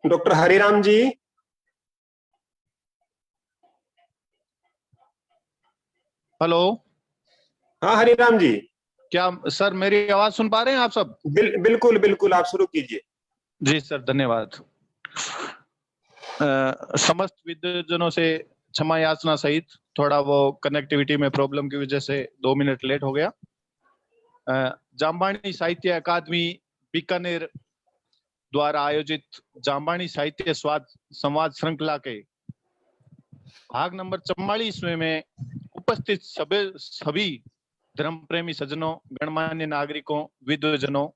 Doctor Hariram जी। Hello. हाँ हरिराम जी। क्या sir मेरी आवाज सुन पा रहे हैं आप सब? बिल्कुल बिल्कुल, आप शुरू कीजिए। जी सर, धन्यवाद। समस्त विद्वजनों से क्षमा याचना सहित थोड़ा वो कनेक्टिविटी में प्रॉब्लम की वजह से 2 मिनट लेट हो गया। जाम्बानी साहित्य अकादमी बीकानेर द्वारा आयोजित जाम्बानी साहित्य स्वाद संवाद श्रृंखला के भाग नंबर 44वें में उपस्थित सभी धर्म प्रेमी सज्जनों, गणमान्य नागरिकों, विद्वजनों,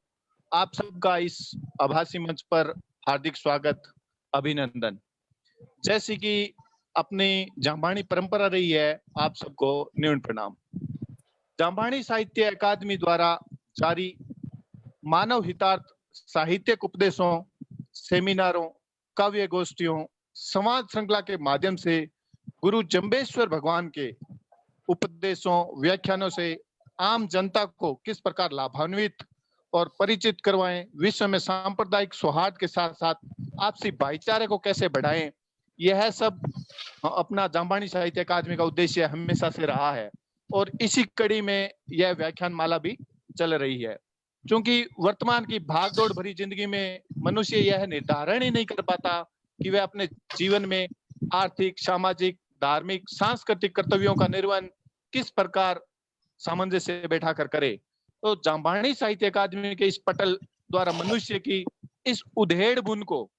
आप सबका इस आभासी मंच पर हार्दिक स्वागत, अभिनंदन। जैसी कि अपनी जाम्बानी परंपरा रही है, आप सबको न्यून प्रणाम। जाम्बानी साहित्य अकादमी द्वारा जारी मानव हितार्थ साहित्यिक उपदेशों, सेमिनारों, काव्य गोष्ठियों, संवाद श्रृंखला के माध्यम से गुरु जम्बेश्वर भगवान के उपदेशों, व्याख्यानों से आम जनता को किस प्रकार लाभान्वित और परिचित करवाएं, विश्व में सांप्रदायिक सौहार्द के साथ साथ आपसी भाईचारे को कैसे बढ़ाएं, यह सब अपना जाम्बानी साहित्य अकादमी का उद्देश्य हमेशा से रहा है और इसी कड़ी में यह व्याख्यान माला भी चल रही है। क्योंकि वर्तमान की भागदौड़ भरी जिंदगी में मनुष्य यह निर्धारण ही नहीं कर पाता कि वह अपने जीवन में आर्थिक, सामाजिक, धार्मिक, सांस्कृतिक कर्तव्यों का निर्वहन किस प्रकार सामंजस्य बैठा कर करे। तो जाम्बानी साहित्य अकादमी के इस पटल द्वारा मनुष्य की इस उधेड़ बुन को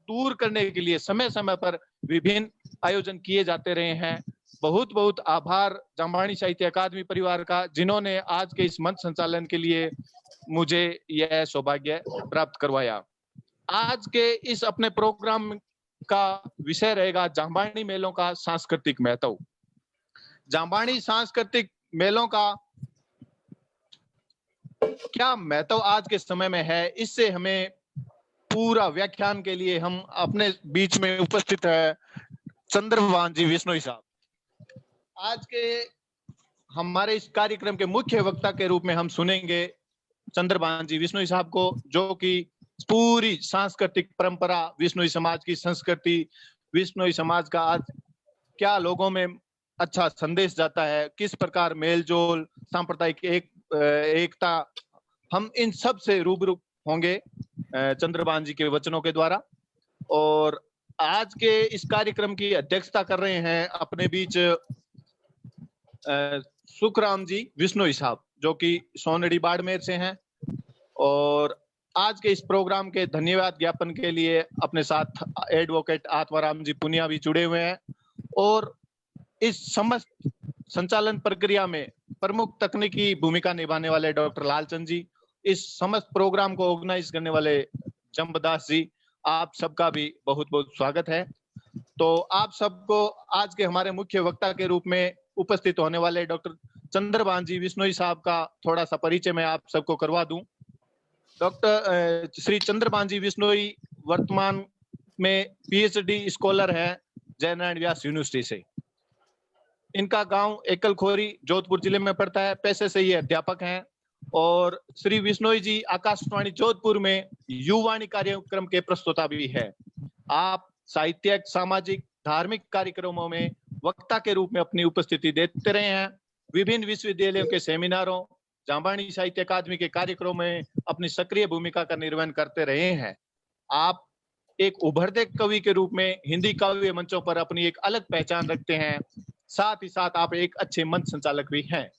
दूर करने के लिए समय समय पर विभिन्न आयोजन किए जाते रहे हैं। बहुत बहुत आभार जाम्बानी साहित्य अकादमी परिवार का, जिन्होंने आज के इस मंच संचालन के लिए मुझे यह सौभाग्य प्राप्त करवाया। आज के इस अपने प्रोग्राम का विषय रहेगा जाम्बानी मेलों का सांस्कृतिक महत्व। जाम्बानी सांस्कृतिक मेलों का क्या महत्व आज के समय में है, इससे हमें पूरा व्याख्यान के लिए हम अपने बीच में उपस्थित है चंद्रभान जी बिश्नोई साहब। आज के हमारे इस कार्यक्रम के मुख्य वक्ता के रूप में हम सुनेंगे चंद्रभान जी बिश्नोई साहब को, जो कि पूरी सांस्कृतिक परंपरा, बिश्नोई समाज की संस्कृति, बिश्नोई समाज का आज क्या लोगों में अच्छा संदेश जाता है, किस प्रकार मेलजोल, सांप्रदायिक एकता, हम इन सब से रूबरू होंगे चंद्रभान जी के वचनों के द्वारा। और आज के इस कार्यक्रम की अध्यक्षता कर रहे हैं अपने बीच सुखराम जी बिश्नोई साहब, जो कि सोनड़ी बाड़मेर से हैं। और आज के इस प्रोग्राम के धन्यवाद ज्ञापन के लिए अपने साथ एडवोकेट आत्माराम जी पुनिया भी जुड़े हुए हैं। और इस समस्त संचालन प्रक्रिया में प्रमुख तकनीकी भूमिका निभाने वाले डॉक्टर लालचंद जी, इस समस्त प्रोग्राम को ऑर्गेनाइज करने वाले जम्बदास जी, आप सबका भी बहुत बहुत स्वागत है। तो आप सबको आज के हमारे मुख्य वक्ता के रूप में उपस्थित होने वाले डॉक्टर चंद्रभान जी बिश्नोई साहब का थोड़ा सा परिचय मैं आप सबको करवा दूं। डॉक्टर श्री चंद्रभान जी बिश्नोई वर्तमान में पीएचडी स्कॉलर है जयनारायण व्यास यूनिवर्सिटी से। इनका गांव एकलखोरी जोधपुर जिले में पड़ता है। पेशे से ये अध्यापक हैं। और श्री बिश्नोई जी आकाशवाणी जोधपुर में युवाणी कार्यक्रम के प्रस्तोता भी है। आप साहित्यिक, सामाजिक, धार्मिक कार्यक्रमों में वक्ता के रूप में अपनी उपस्थिति देते रहे हैं। विभिन्न विश्वविद्यालयों के सेमिनारों, जाम्बानी साहित्य अकादमी के कार्यक्रमों में अपनी सक्रिय भूमिका का निर्वहन करते रहे हैं। आप एक उभरते कवि के रूप में हिंदी काव्य मंचों पर अपनी एक अलग पहचान रखते हैं। साथ ही साथ आप एक अच्छे मंच संचालक भी हैं।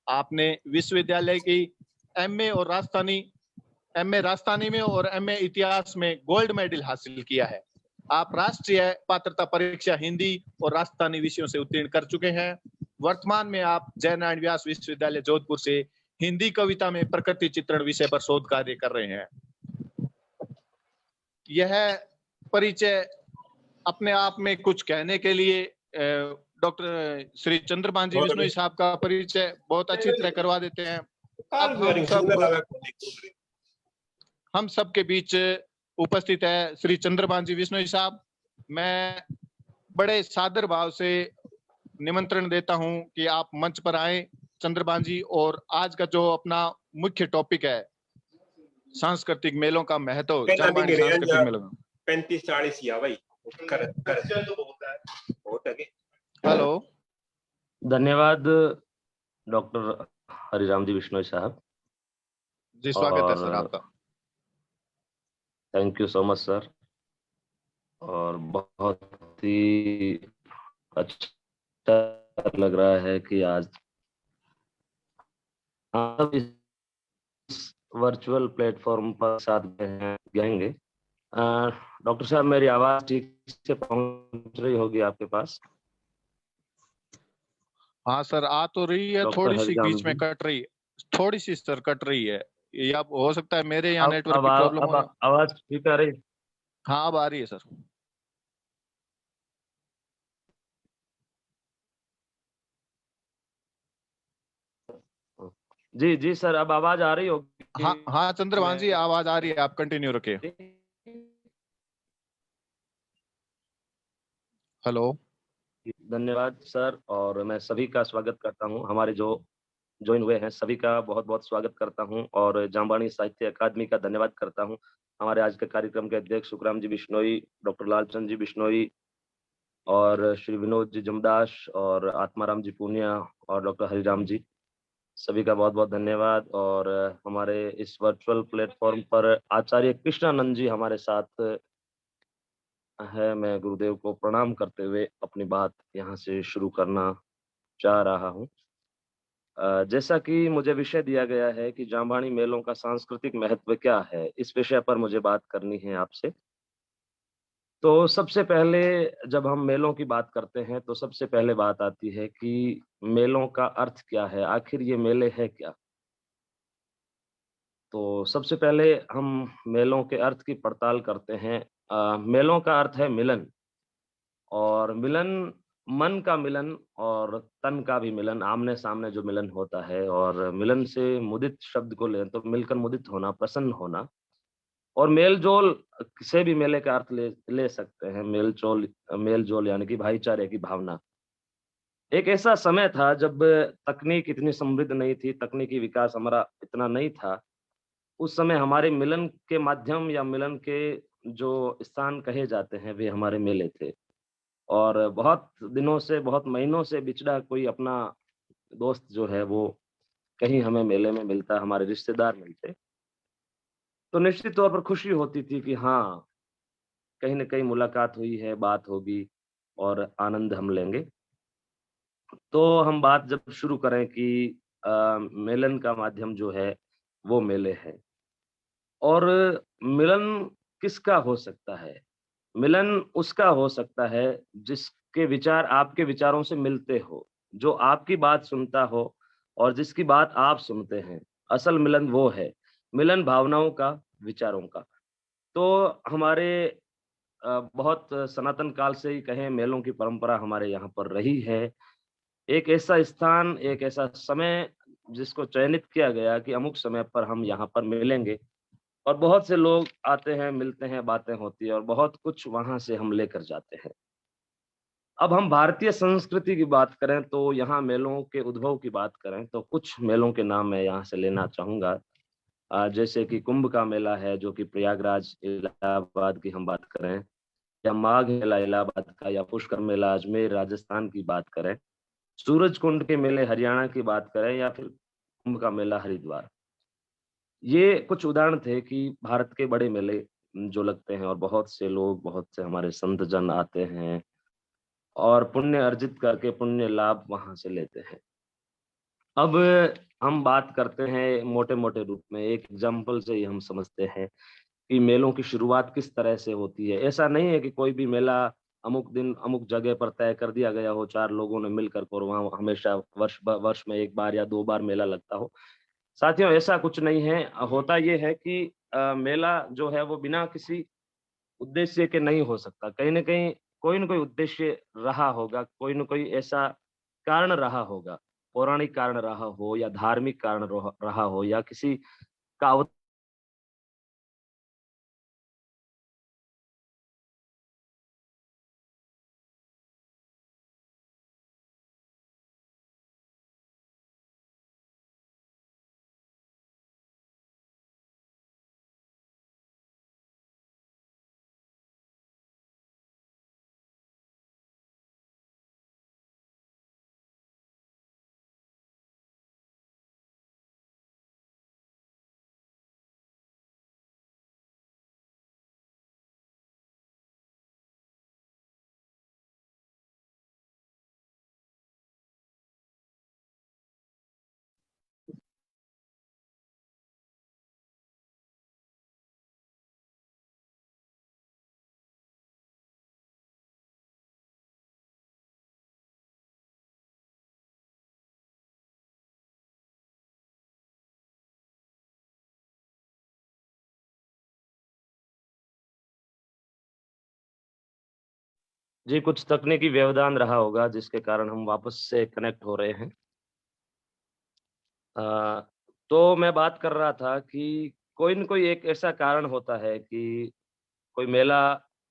आपने विश्वविद्यालय की एमए राजस्थानी में और एमए इतिहास में गोल्ड मेडल हासिल किया है। आप राष्ट्रीय पात्रता परीक्षा हिंदी और राजस्थानी विषयों से उत्तीर्ण कर चुके हैं। वर्तमान में आप जयनारायण व्यास विश्वविद्यालय जोधपुर से हिंदी कविता में प्रकृति चित्रण विषय पर शोध कार्य कर रहे हैं। यह परिचय अपने आप में कुछ कहने के लिए डॉक्टर श्री चंद्रभान जी बिश्नोई साहब का परिचय बहुत अच्छी तरह करवा देते हैं। अब हम सब के बीच उपस्थित है श्री चंद्रभान जी बिश्नोई साहब। मैं बड़े सादर भाव से निमंत्रण देता हूं कि आप मंच पर आए चंद्रभान जी। और आज का जो अपना मुख्य टॉपिक है सांस्कृतिक मेलों का महत्व, जाम्बानी सांस्कृतिक मेलों का। 35-40 या भाई कर बहुत है हेलो। धन्यवाद डॉक्टर हरिराम जी बिश्नोई साहब, जी स्वागत है सर और आपका। Thank you so much sir. और बहुत ही अच्छा लग रहा है कि आज आप इस वर्चुअल प्लेटफॉर्म पर साथ जाएंगे। डॉक्टर साहब, मेरी आवाज ठीक से पहुंच रही होगी आपके पास? हाँ सर, आ तो रही है, डॉक्टर थोड़ी सी हरिराम बीच में जी, कट रही है, थोड़ी सी सर कट रही है। या हो सकता है मेरे यहाँ नेटवर्क अब की प्रॉब्लम हो अब रहा। आवाज ठीक आ रही? हाँ अब आ रही है सर। जी जी सर, अब आवाज आ रही होगी। हाँ हाँ चंद्रभान जी, आवाज आ रही है, आप कंटिन्यू रखिए। हेलो। धन्यवाद सर, और मैं सभी का स्वागत करता हूं। हमारे जो ज्वाइन हुए हैं सभी का बहुत बहुत स्वागत करता हूं, और जामवाणी साहित्य अकादमी का धन्यवाद करता हूं। हमारे आज के कार्यक्रम के अध्यक्ष सुखराम जी बिश्नोई, डॉक्टर लालचंद जी बिश्नोई, और श्री विनोद जी जमदास, और आत्माराम जी पूनिया, और डॉक्टर हरिराम जी, सभी का बहुत बहुत धन्यवाद। और हमारे इस वर्चुअल प्लेटफॉर्म पर आचार्य कृष्णानंद जी हमारे साथ है। मैं गुरुदेव को प्रणाम करते हुए अपनी बात यहाँ से शुरू करना चाह रहा हूँ। जैसा कि मुझे विषय दिया गया है कि जामवाणी मेलों का सांस्कृतिक महत्व क्या है, इस विषय पर मुझे बात करनी है आपसे। तो सबसे पहले जब हम मेलों की बात करते हैं तो सबसे पहले बात आती है कि मेलों का अर्थ क्या है, आखिर ये मेले है क्या? तो सबसे पहले हम मेलों के अर्थ की पड़ताल करते हैं। मेलों का अर्थ है मिलन, और मिलन मन का मिलन और तन का भी मिलन, आमने सामने जो मिलन होता है। और मिलन से मुदित शब्द को लें तो मिलकर मुदित होना, प्रसन्न होना। और मेल जोल से भी मेले का अर्थ ले ले सकते हैं। मेल जोल यानी कि भाईचारे की भावना। एक ऐसा समय था जब तकनीक इतनी समृद्ध नहीं थी, तकनीकी विकास हमारा इतना नहीं था। उस समय हमारे मिलन के माध्यम या मिलन के जो स्थान कहे जाते हैं वे हमारे मेले थे। और बहुत दिनों से, बहुत महीनों से बिछड़ा कोई अपना दोस्त जो है वो कहीं हमें मेले में मिलता, हमारे रिश्तेदार मिलते, तो निश्चित तौर पर खुशी होती थी कि हाँ, कहीं न कहीं मुलाकात हुई है, बात होगी और आनंद हम लेंगे। तो हम बात जब शुरू करें कि मिलन का माध्यम जो है वो मेले हैं। और मिलन किसका हो सकता है? मिलन उसका हो सकता है जिसके विचार आपके विचारों से मिलते हो, जो आपकी बात सुनता हो और जिसकी बात आप सुनते हैं। असल मिलन वो है, मिलन भावनाओं का, विचारों का। तो हमारे बहुत सनातन काल से ही कहें, मेलों की परंपरा हमारे यहाँ पर रही है। एक ऐसा स्थान, एक ऐसा समय जिसको चयनित किया गया कि अमुक समय पर हम यहाँ पर मिलेंगे, और बहुत से लोग आते हैं, मिलते हैं, बातें होती है और बहुत कुछ वहाँ से हम लेकर जाते हैं। अब हम भारतीय संस्कृति की बात करें तो यहाँ मेलों के उद्भव की बात करें तो कुछ मेलों के नाम मैं यहाँ से लेना चाहूँगा। जैसे कि कुंभ का मेला है जो कि प्रयागराज इलाहाबाद की हम बात करें, या माघ मेला इलाहाबाद का, या पुष्कर मेला अजमेर राजस्थान की बात करें, सूरज कुंड के मेले हरियाणा की बात करें, या फिर कुंभ का मेला हरिद्वार। ये कुछ उदाहरण थे कि भारत के बड़े मेले जो लगते हैं, और बहुत से लोग, बहुत से हमारे संत जन आते हैं और पुण्य अर्जित करके पुण्य लाभ वहां से लेते हैं। अब हम बात करते हैं मोटे-मोटे रूप में, एक एग्जाम्पल से ही हम समझते हैं कि मेलों की शुरुआत किस तरह से होती है। ऐसा नहीं है कि कोई भी मेला अमुक दिन, अमुक जगह पर तय कर दिया गया हो, 4 लोगों ने मिलकर और वहाँ हमेशा वर्ष में 1 बार या 2 बार मेला लगता हो। साथियों, ऐसा कुछ नहीं है। होता ये है कि मेला जो है वो बिना किसी उद्देश्य के नहीं हो सकता। कहीं न कहीं कोई न कोई उद्देश्य रहा होगा, कोई न कोई ऐसा कारण रहा होगा, पौराणिक कारण रहा हो या धार्मिक कारण रहा हो, या किसी का जी, कुछ तकनीकी व्यवधान रहा होगा जिसके कारण हम वापस से कनेक्ट हो रहे हैं। अ, तो मैं बात कर रहा था कि कोई न कोई एक ऐसा कारण होता है कि कोई मेला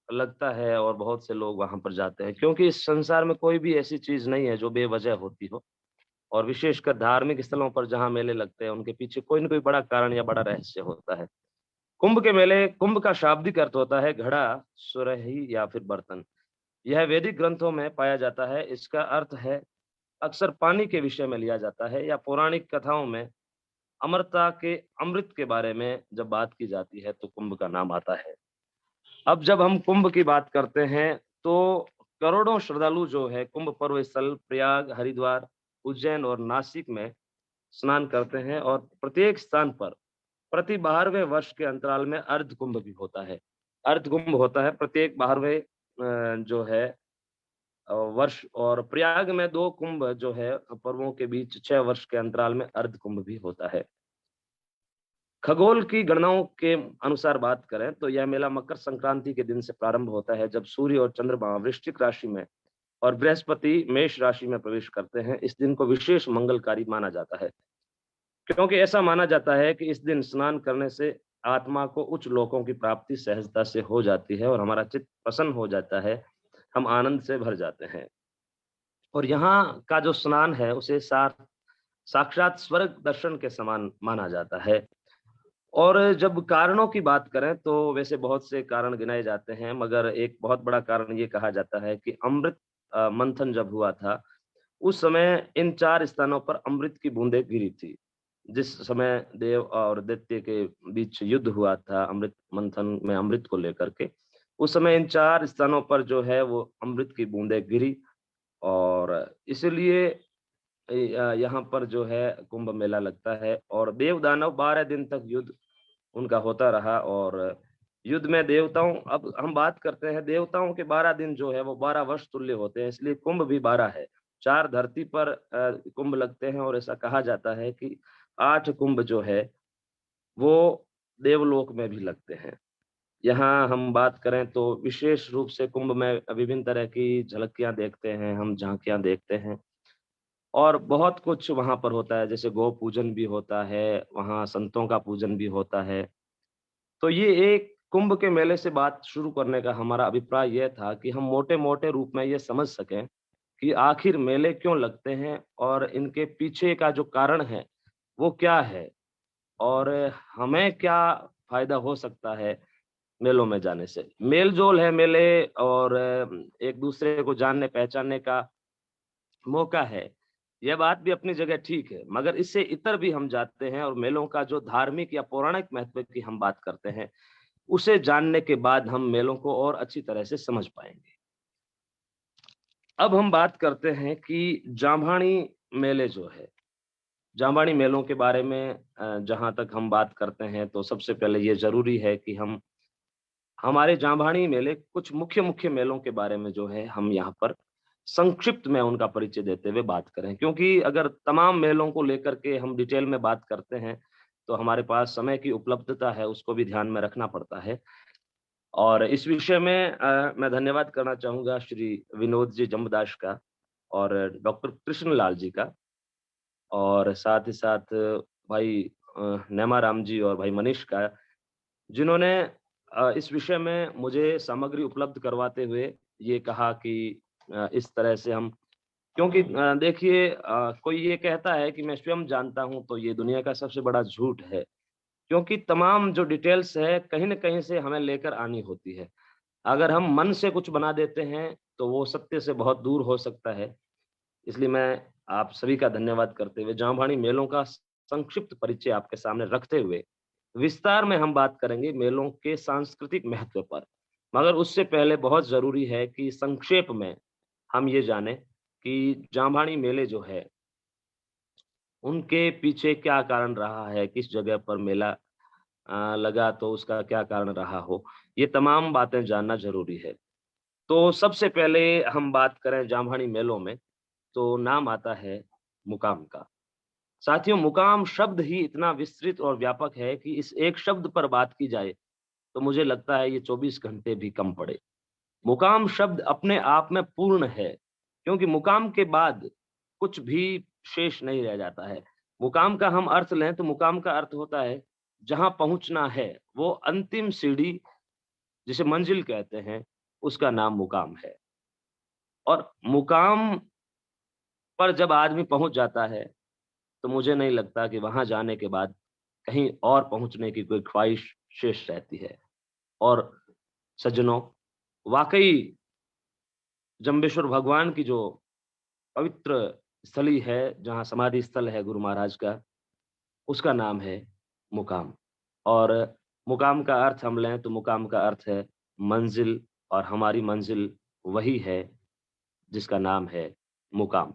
लगता है और बहुत से लोग वहाँ पर जाते हैं, क्योंकि इस संसार में कोई भी ऐसी चीज़ नहीं है जो बेवजह होती हो, और विशेषकर धार्मिक स्थलों पर जहाँ मेले लगते हैं, उनके पीछे कोई न कोई बड़ा कारण या बड़ा रहस्य होता है। कुंभ के मेले, कुंभ का शाब्दिक अर्थ होता है घड़ा, सुराही या फिर बर्तन। यह वैदिक ग्रंथों में पाया जाता है। इसका अर्थ है अक्सर पानी के विषय में लिया जाता है, या पौराणिक कथाओं में अमरता के अमृत के बारे में जब बात की जाती है तो कुंभ का नाम आता है। अब जब हम कुंभ की बात करते हैं तो करोड़ों श्रद्धालु जो है कुंभ पर्व स्थल प्रयाग, हरिद्वार, उज्जैन और नासिक में स्नान करते हैं, और प्रत्येक स्थान पर प्रति 12वें वर्ष के अंतराल में अर्ध कुंभ भी होता है। अर्ध कुंभ होता है प्रत्येक 12वें जो है वर्ष, और प्रयाग में 2 कुंभ जो है पर्वों के बीच 6 वर्ष के अंतराल में अर्ध कुंभ भी होता है। खगोल की गणनाओं के अनुसार बात करें तो यह मेला मकर संक्रांति के दिन से प्रारंभ होता है, जब सूर्य और चंद्रमा वृश्चिक राशि में और बृहस्पति मेष राशि में प्रवेश करते हैं। इस दिन को विशेष मंगलकारी माना जाता है, क्योंकि ऐसा माना जाता है कि इस दिन स्नान करने से आत्मा को उच्च लोकों की प्राप्ति सहजता से हो जाती है और हमारा चित्त प्रसन्न हो जाता है, हम आनंद से भर जाते हैं। और यहाँ का जो स्नान है उसे साक्षात स्वर्ग दर्शन के समान माना जाता है। और जब कारणों की बात करें तो वैसे बहुत से कारण गिनाए जाते हैं, मगर एक बहुत बड़ा कारण ये कहा जाता है कि अमृत मंथन जब हुआ था, उस समय इन 4 स्थानों पर अमृत की बूंदें गिरी थी। जिस समय देव और दैत्य के बीच युद्ध हुआ था अमृत मंथन में अमृत को लेकर के, उस समय इन 4 स्थानों पर जो है वो अमृत की बूंदें गिरी, और इसीलिए यहाँ पर जो है कुंभ मेला लगता है। और देव दानव 12 दिन तक युद्ध उनका होता रहा, और युद्ध में देवताओं, अब हम बात करते हैं देवताओं के 12 दिन जो है वो 12 वर्ष तुल्य होते हैं, इसलिए कुंभ भी 12 है। 4 धरती पर कुंभ लगते हैं, और ऐसा कहा जाता है कि 8 कुंभ जो है वो देवलोक में भी लगते हैं। यहाँ हम बात करें तो विशेष रूप से कुंभ में विभिन्न तरह की झलकियां देखते हैं, हम झांकियां देखते हैं, और बहुत कुछ वहां पर होता है, जैसे गौ पूजन भी होता है, वहाँ संतों का पूजन भी होता है। तो ये एक कुंभ के मेले से बात शुरू करने का हमारा अभिप्राय यह था कि हम मोटे-मोटे रूप में ये समझ सकें कि आखिर मेले क्यों लगते हैं और इनके पीछे का जो कारण है, वो क्या है? और हमें क्या फ़ायदा हो सकता है मेलों में जाने से? मेल-जोल है मेले, और एक-दूसरे को जानने-पहचानने का मौका है। यह बात भी अपनी जगह ठीक है, मगर इससे इतर भी हम जाते हैं और मेलों का जो धार्मिक या पौराणिक महत्व की हम बात करते हैं, उसे जानने के बाद हम मेलों को और अच्छी तरह से समझ पाएँगे। अब हम बात करते हैं कि जांभानी मेले जो है, जांभानी मेलों के बारे में जहाँ तक हम बात करते हैं तो सबसे पहले ये ज़रूरी है कि हम हमारे जांभानी मेले कुछ मुख्य-मुख्य मेलों के बारे में जो है हम यहाँ पर संक्षिप्त में उनका परिचय देते हुए बात करें। क्योंकि अगर तमाम मेलों को लेकर के हम डिटेल में बात करते हैं, तो हमारे पास समय की उपलब्धता है, उसको भी ध्यान में रखना पड़ता है। और इस विषय में मैं धन्यवाद करना चाहूँगा श्री विनोद जी जम्बदास का, और डॉक्टर कृष्ण लाल जी का, और साथ ही साथ भाई नेमा राम जी और भाई मनीष का, जिन्होंने इस विषय में मुझे सामग्री उपलब्ध करवाते हुए ये कहा कि इस तरह से हम, क्योंकि देखिए कोई ये कहता है कि मैं स्वयं जानता हूँ, तो ये दुनिया का सबसे बड़ा झूठ है। क्योंकि तमाम जो डिटेल्स है कहीं न कहीं से हमें लेकर आनी होती है। अगर हम मन से कुछ बना देते हैं, तो वो सत्य से बहुत दूर हो सकता है। इसलिए मैं आप सभी का धन्यवाद करते हुए जांभानी मेलों का संक्षिप्त परिचय आपके सामने रखते हुए, विस्तार में हम बात करेंगे मेलों के सांस्कृतिक महत्व पर। मगर उससे पहले बहुत ज़रूरी है कि संक्षेप में हम ये जानें कि जांभानी मेले जो है, उनके पीछे क्या कारण रहा है, किस जगह पर मेला लगा तो उसका क्या कारण रहा हो, ये तमाम बातें जानना ज़रूरी है। तो सबसे पहले हम बात करें जांभानी मेलों में, तो नाम आता है मुकाम का। साथियों, मुकाम शब्द ही इतना विस्तृत और व्यापक है कि इस एक शब्द पर बात की जाए, तो मुझे लगता है ये 24 घंटे भी कम पड़े। मुकाम शब्द अपने आप में पूर्ण है, क्योंकि मुकाम के बाद कुछ भी शेष नहीं रह जाता है। मुकाम का हम अर्थ लें तो मुकाम का अर्थ होता है जहां पहुंचना है, वो अंतिम सीढ़ी जिसे मंजिल कहते हैं, उसका नाम मुकाम है। और मुकाम पर जब आदमी पहुंच जाता है तो मुझे नहीं लगता कि वहां जाने के बाद कहीं और पहुंचने की कोई ख्वाहिश शेष रहती है। और सज्जनों, वाकई जम्बेश्वर भगवान की जो पवित्र स्थली है, जहाँ समाधि स्थल है गुरु महाराज का, उसका नाम है मुकाम। और मुकाम का अर्थ हम लें तो मुकाम का अर्थ है मंजिल, और हमारी मंजिल वही है जिसका नाम है मुकाम।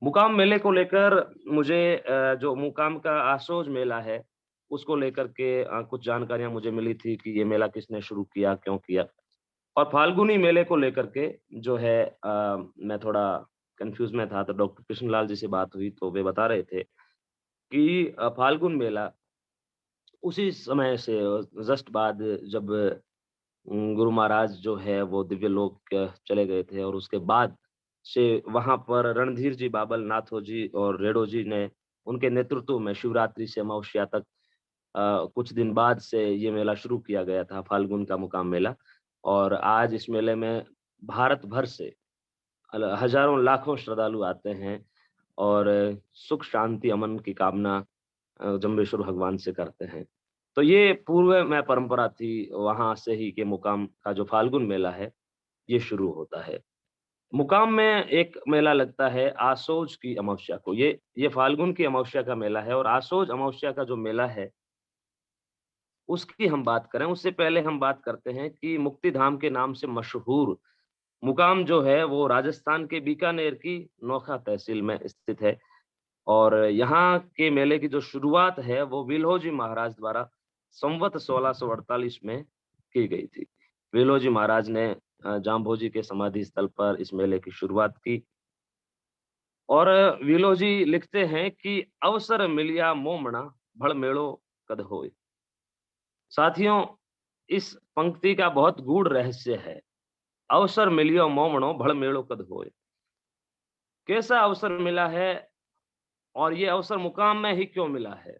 मुकाम मेले को लेकर मुझे जो मुकाम का आसोज मेला है, उसको लेकर के कुछ जानकारियाँ मुझे मिली थी कि ये मेला किसने शुरू किया, क्यों किया। और फाल्गुनी मेले को लेकर के जो है मैं थोड़ा कन्फ्यूज़ में था, तो डॉक्टर कृष्णलाल जी से बात हुई तो वे बता रहे थे कि फाल्गुन मेला उसी समय से जस्ट बाद जब गुरु महाराज जो है वो दिव्य लोक चले गए थे, और उसके बाद से वहां पर रणधीर जी, बाबल नाथो जी और रेडो जी ने उनके नेतृत्व में शिवरात्रि से अमावस्या तक कुछ दिन बाद से ये मेला शुरू किया गया था, फाल्गुन का मुकाम मेला। और आज इस मेले में भारत भर से हजारों लाखों श्रद्धालु आते हैं और सुख शांति अमन की कामना जम्बेश्वर भगवान से करते हैं। तो ये पूर्व में परंपरा थी वहां से ही कि मुकाम का जो फाल्गुन मेला है ये शुरू होता है। मुकाम में एक मेला लगता है आसोज की अमावस्या को। ये फाल्गुन की अमावस्या का मेला है, और आसोज अमावस्या का जो मेला है उसकी हम बात करें उससे पहले हम बात करते हैं कि मुक्ति धाम के नाम से मशहूर मुकाम जो है वो राजस्थान के बीकानेर की नोखा तहसील में स्थित है। और यहाँ के मेले की जो शुरुआत है वो विल्होजी महाराज द्वारा संवत 1648 में की गई थी। विल्होजी महाराज ने जाम्भोजी के समाधि स्थल पर इस मेले की शुरुआत की। और विल्होजी लिखते हैं कि अवसर मिलिया मोमणा भड़ मेड़ो कद होय। साथियों, इस पंक्ति का बहुत गूढ़ रहस्य है। अवसर मिलियो मोमणो भड़ मेड़ो कद होय। कैसा अवसर मिला है, और ये अवसर मुकाम में ही क्यों मिला है?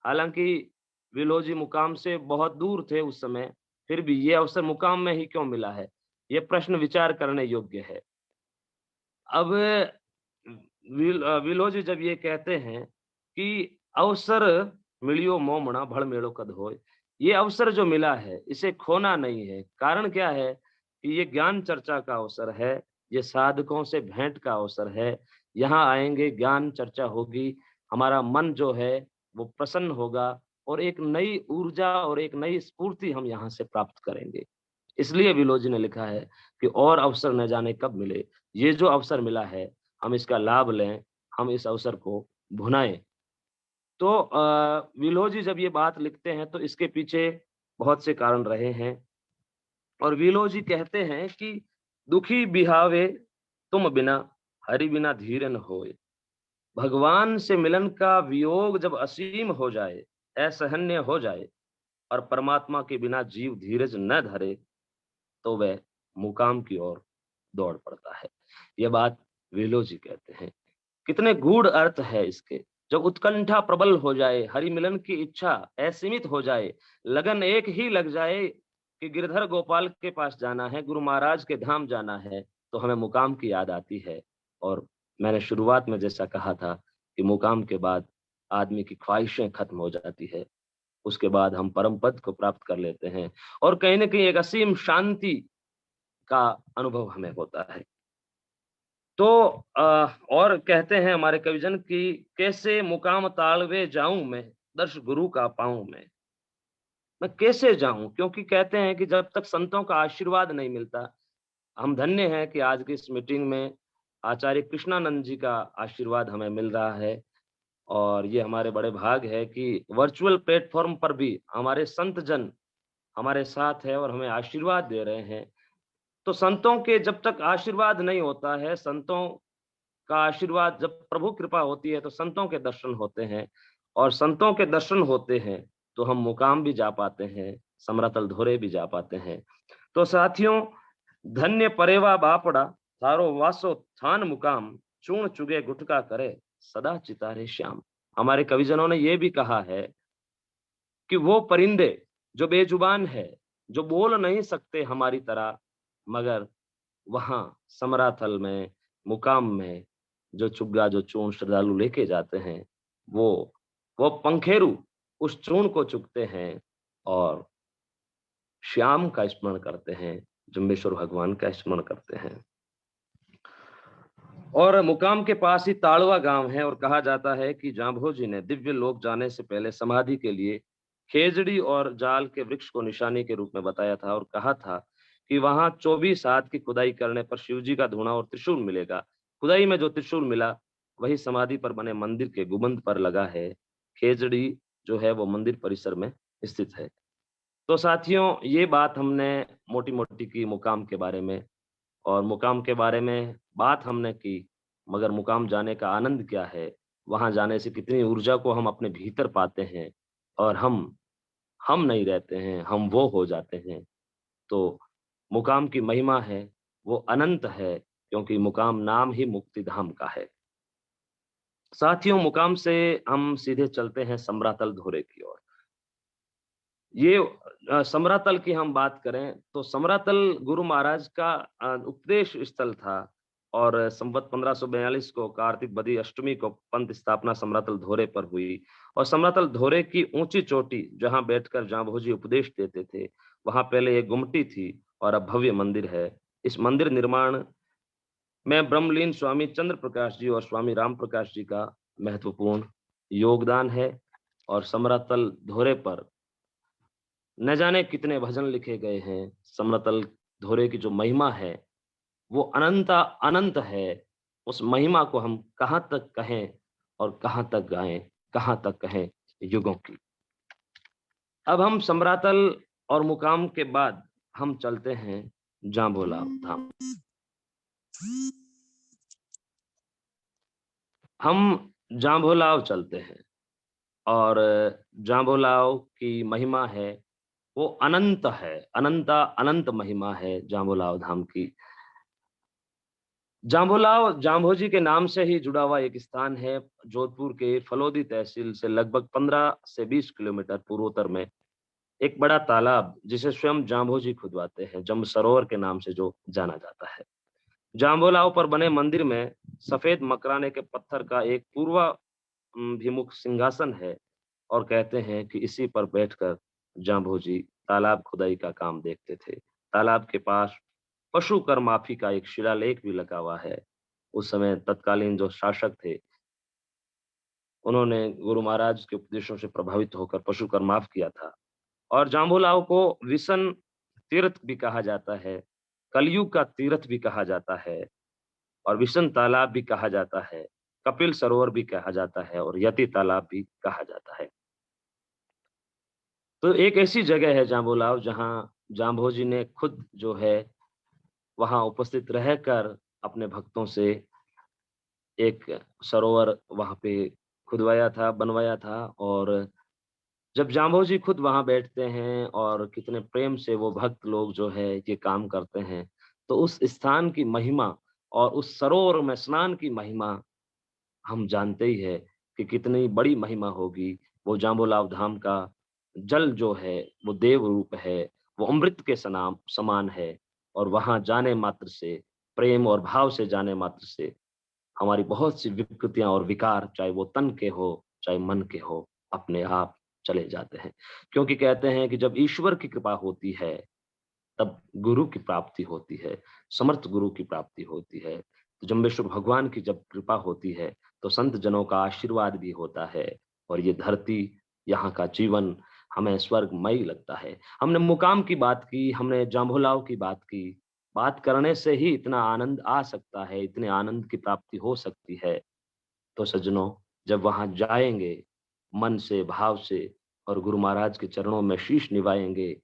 हालांकि विल्होजी मुकाम से बहुत दूर थे उस समय, फिर भी ये अवसर मुकाम में ही क्यों मिला है, ये प्रश्न विचार करने योग्य है। अब विल्होजी जब ये कहते हैं कि अवसर मिलियो मोमणा भड़ मेड़ो कद होय, ये अवसर जो मिला है इसे खोना नहीं है। कारण क्या है कि ये ज्ञान चर्चा का अवसर है, ये साधकों से भेंट का अवसर है। यहाँ आएंगे, ज्ञान चर्चा होगी, हमारा मन जो है वो प्रसन्न होगा, और एक नई ऊर्जा और एक नई स्फूर्ति हम यहाँ से प्राप्त करेंगे। इसलिए विल्होजी ने लिखा है कि और अवसर न जाने कब मिले, ये जो अवसर मिला है हम इसका लाभ लें, हम इस अवसर को भुनाएं। तो विल्होजी जब ये बात लिखते हैं तो इसके पीछे बहुत से कारण रहे हैं। और विल्होजी कहते हैं कि दुखी बिहावे तुम बिना, हरि बिना धीर न होए। भगवान से मिलन का वियोग जब असीम हो जाए, असहन्य हो जाए, और परमात्मा के बिना जीव धीरज न धरे, तो वह मुकाम की ओर दौड़ पड़ता है। यह बात विल्होजी कहते हैं। कितने गूढ़ अर्थ है इसके। जब उत्कंठा प्रबल हो जाए, हरि मिलन की इच्छा असीमित हो जाए, लगन एक ही लग जाए कि गिरधर गोपाल के पास जाना है, गुरु महाराज के धाम जाना है, तो हमें मुकाम की याद आती है। और मैंने शुरुआत में जैसा कहा था कि मुकाम के बाद आदमी की ख्वाहिशें खत्म हो जाती है, उसके बाद हम परम पद को प्राप्त कर लेते हैं, और कहीं ना कहीं एक असीम शांति का अनुभव हमें होता है। तो और कहते हैं हमारे कविजन की कैसे मुकाम तालवे जाऊं मैं, दर्श गुरु का पाऊं मैं कैसे जाऊं, क्योंकि कहते हैं कि जब तक संतों का आशीर्वाद नहीं मिलता। हम धन्य हैं कि आज की इस मीटिंग में आचार्य कृष्णानंद जी का आशीर्वाद हमें मिल रहा है, और ये हमारे बड़े भाग है कि वर्चुअल प्लेटफॉर्म पर भी हमारे संत जन हमारे साथ है और हमें आशीर्वाद दे रहे हैं। तो संतों के जब तक आशीर्वाद नहीं होता है, संतों का आशीर्वाद, जब प्रभु कृपा होती है तो संतों के दर्शन होते हैं, और संतों के दर्शन होते हैं तो हम मुकाम भी जा पाते हैं, समरातल धोरे भी जा पाते हैं। तो साथियों, धन्य परेवा बापड़ा थारो वासो थान मुकाम चूर्ण चुगे गुटका करे सदा चितारे श्याम। हमारे कविजनों ने यह भी कहा है कि वो परिंदे जो बेजुबान है, जो बोल नहीं सकते हमारी तरह, मगर वहां समराथल में, मुकाम में जो चुग्गा, जो चूर्ण श्रद्धालु लेके जाते हैं, वो पंखेरु उस चूर्ण को चुगते हैं और श्याम का स्मरण करते हैं, जम्बेश्वर भगवान का स्मरण करते हैं। और मुकाम के पास ही ताड़वा गांव है और कहा जाता है कि जांभो जी ने दिव्य लोक जाने से पहले समाधि के लिए खेजड़ी और जाल के वृक्ष को निशानी के रूप में बताया था और कहा था कि वहां 24 हाथ की खुदाई करने पर शिव जी का धूणा और त्रिशूल मिलेगा। खुदाई में जो त्रिशूल मिला वही समाधि पर बने मंदिर के गुंबद पर लगा है। खेजड़ी जो है वो मंदिर परिसर में स्थित है। तो साथियों, ये बात हमने मोटी मोटी की मुकाम के बारे में, और मुकाम के बारे में बात हमने की, मगर मुकाम जाने का आनंद क्या है, वहां जाने से कितनी ऊर्जा को हम अपने भीतर पाते हैं और हम नहीं रहते हैं, हम वो हो जाते हैं। तो मुकाम की महिमा है वो अनंत है, क्योंकि मुकाम नाम ही मुक्ति धाम का है। साथियों, मुकाम से हम सीधे चलते हैं समरातल धोरे की ओर। ये समरातल की हम बात करें तो समरातल गुरु महाराज का उपदेश स्थल था और संवत 1542 को कार्तिक बदी अष्टमी को पंथ स्थापना समरातल धोरे पर हुई। और समरातल धोरे की ऊंची चोटी जहां बैठकर जांभो जी उपदेश देते थे, वहां पहले एक गुमटी थी और अब भव्य मंदिर है। इस मंदिर निर्माण में ब्रह्मलीन स्वामी चंद्र प्रकाश जी और स्वामी राम प्रकाश जी का महत्वपूर्ण योगदान है। और समरातल धोरे पर न जाने कितने भजन लिखे गए हैं। समरातल धोरे की जो महिमा है वो अनंत है। उस महिमा को हम कहाँ तक कहें और कहाँ तक गाएं, कहाँ तक कहें युगों की। अब हम समरातल और मुकाम के बाद हम चलते हैं जांभोला धाम। हम जांभोलाव चलते हैं और जांभोलाव की महिमा है वो अनंत है, अनंत महिमा है जांभोलाव धाम की। जांभोलाव जांभो जी के नाम से ही जुड़ा हुआ एक स्थान है। जोधपुर के फलोदी तहसील से लगभग 15 से 20 किलोमीटर पूर्वोत्तर में एक बड़ा तालाब, जिसे स्वयं जांभो जी खुदवाते हैं, जम सरोवर के नाम से जो जाना जाता है। जांभोलाव पर बने मंदिर में सफेद मकराने के पत्थर का एक पूर्वाभिमुख सिंहासन है और कहते हैं कि इसी पर बैठकर जांभो जी तालाब खुदाई का काम देखते थे। तालाब के पास पशु कर माफी का एक शिलालेख भी लगा हुआ है। उस समय तत्कालीन जो शासक थे, उन्होंने गुरु महाराज के उपदेशों से प्रभावित होकर पशु कर माफ किया था। और जांभोलाव को विशन तीर्थ भी कहा जाता है, कलयुग का तीर्थ भी कहा जाता है, और विशन तालाब भी कहा जाता है, कपिल सरोवर भी कहा जाता है और यति तालाब भी कहा जाता है। तो एक ऐसी जगह है जांभोलाव जहां जांभो जी ने खुद जो है वहां उपस्थित रहकर अपने भक्तों से एक सरोवर वहां पे खुदवाया था, बनवाया था। और जब जांभो जी खुद वहां बैठते हैं और कितने प्रेम से वो भक्त लोग जो है ये काम करते हैं, तो उस स्थान की महिमा और उस सरोवर में स्नान की महिमा हम जानते ही है कि कितनी बड़ी महिमा होगी। वो जांभोलाव धाम का जल जो है वो देव रूप है, वो अमृत के समान है। और वहां जाने मात्र से, प्रेम और भाव से जाने मात्र से हमारी बहुत सी विकृतियां और विकार, चाहे वो तन के हो चाहे मन के हो, अपने आप चले जाते हैं। क्योंकि कहते हैं कि जब ईश्वर की कृपा होती है तब गुरु की प्राप्ति होती है, समर्थ गुरु की प्राप्ति होती है। तो जम्बेश्वर भगवान की जब कृपा होती है तो संत जनों का आशीर्वाद भी होता है और ये धरती, यहाँ का जीवन हमें स्वर्गमय लगता है। हमने मुकाम की बात की, हमने जांभोलाव की बात की। बात करने से ही इतना आनंद आ सकता है, इतने आनंद की प्राप्ति हो सकती है। तो सज्जनों, जब वहां जाएंगे मन से, भाव से, और गुरु महाराज के चरणों में शीश निभाएंगे,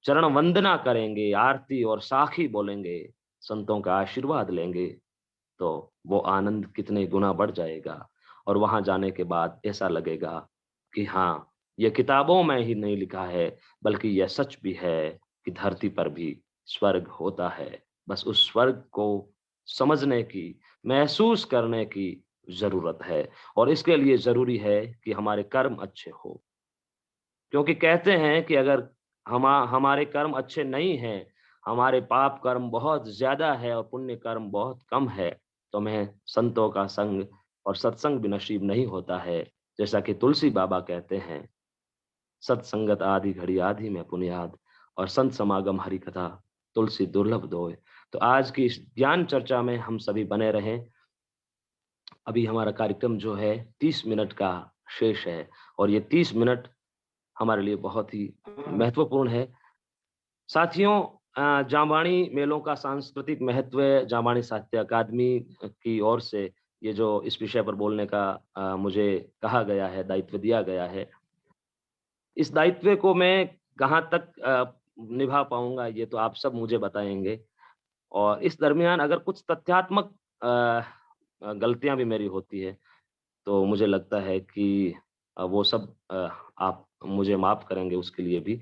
चरण वंदना करेंगे, आरती और साखी बोलेंगे, संतों का आशीर्वाद लेंगे, तो वो आनंद कितने गुना बढ़ जाएगा। और वहां जाने के बाद ऐसा लगेगा कि हाँ, यह किताबों में ही नहीं लिखा है, बल्कि यह सच भी है कि धरती पर भी स्वर्ग होता है, बस उस स्वर्ग को समझने की, महसूस करने की जरूरत है। और इसके लिए जरूरी है कि हमारे कर्म अच्छे हो, क्योंकि कहते हैं कि अगर हमारे कर्म अच्छे नहीं हैं, हमारे पाप कर्म बहुत ज्यादा है और पुण्य कर्म बहुत कम है, तो हमें संतों का संग और सत्संग भी नसीब नहीं होता है। जैसा कि तुलसी बाबा कहते हैं, सत्संगत आदि घड़ी आदि में पुनियाद, और संत समागम हरि कथा तुलसी दुर्लभ दोय। तो आज की इस ज्ञान चर्चा में हम सभी बने रहें। अभी हमारा कार्यक्रम जो है 30 मिनट का शेष है, और ये 30 मिनट हमारे लिए बहुत ही महत्वपूर्ण है। साथियों, जामवाणी मेलों का सांस्कृतिक महत्व, जामवाणी साहित्य अकादमी की ओर से ये जो इस विषय पर बोलने का मुझे कहा गया है, दायित्व दिया गया है, इस दायित्व को मैं कहाँ तक निभा पाऊंगा ये तो आप सब मुझे बताएंगे। और इस दरमियान अगर कुछ तथ्यात्मक गलतियां भी मेरी होती है, तो मुझे लगता है कि वो सब आप मुझे माफ करेंगे उसके लिए भी।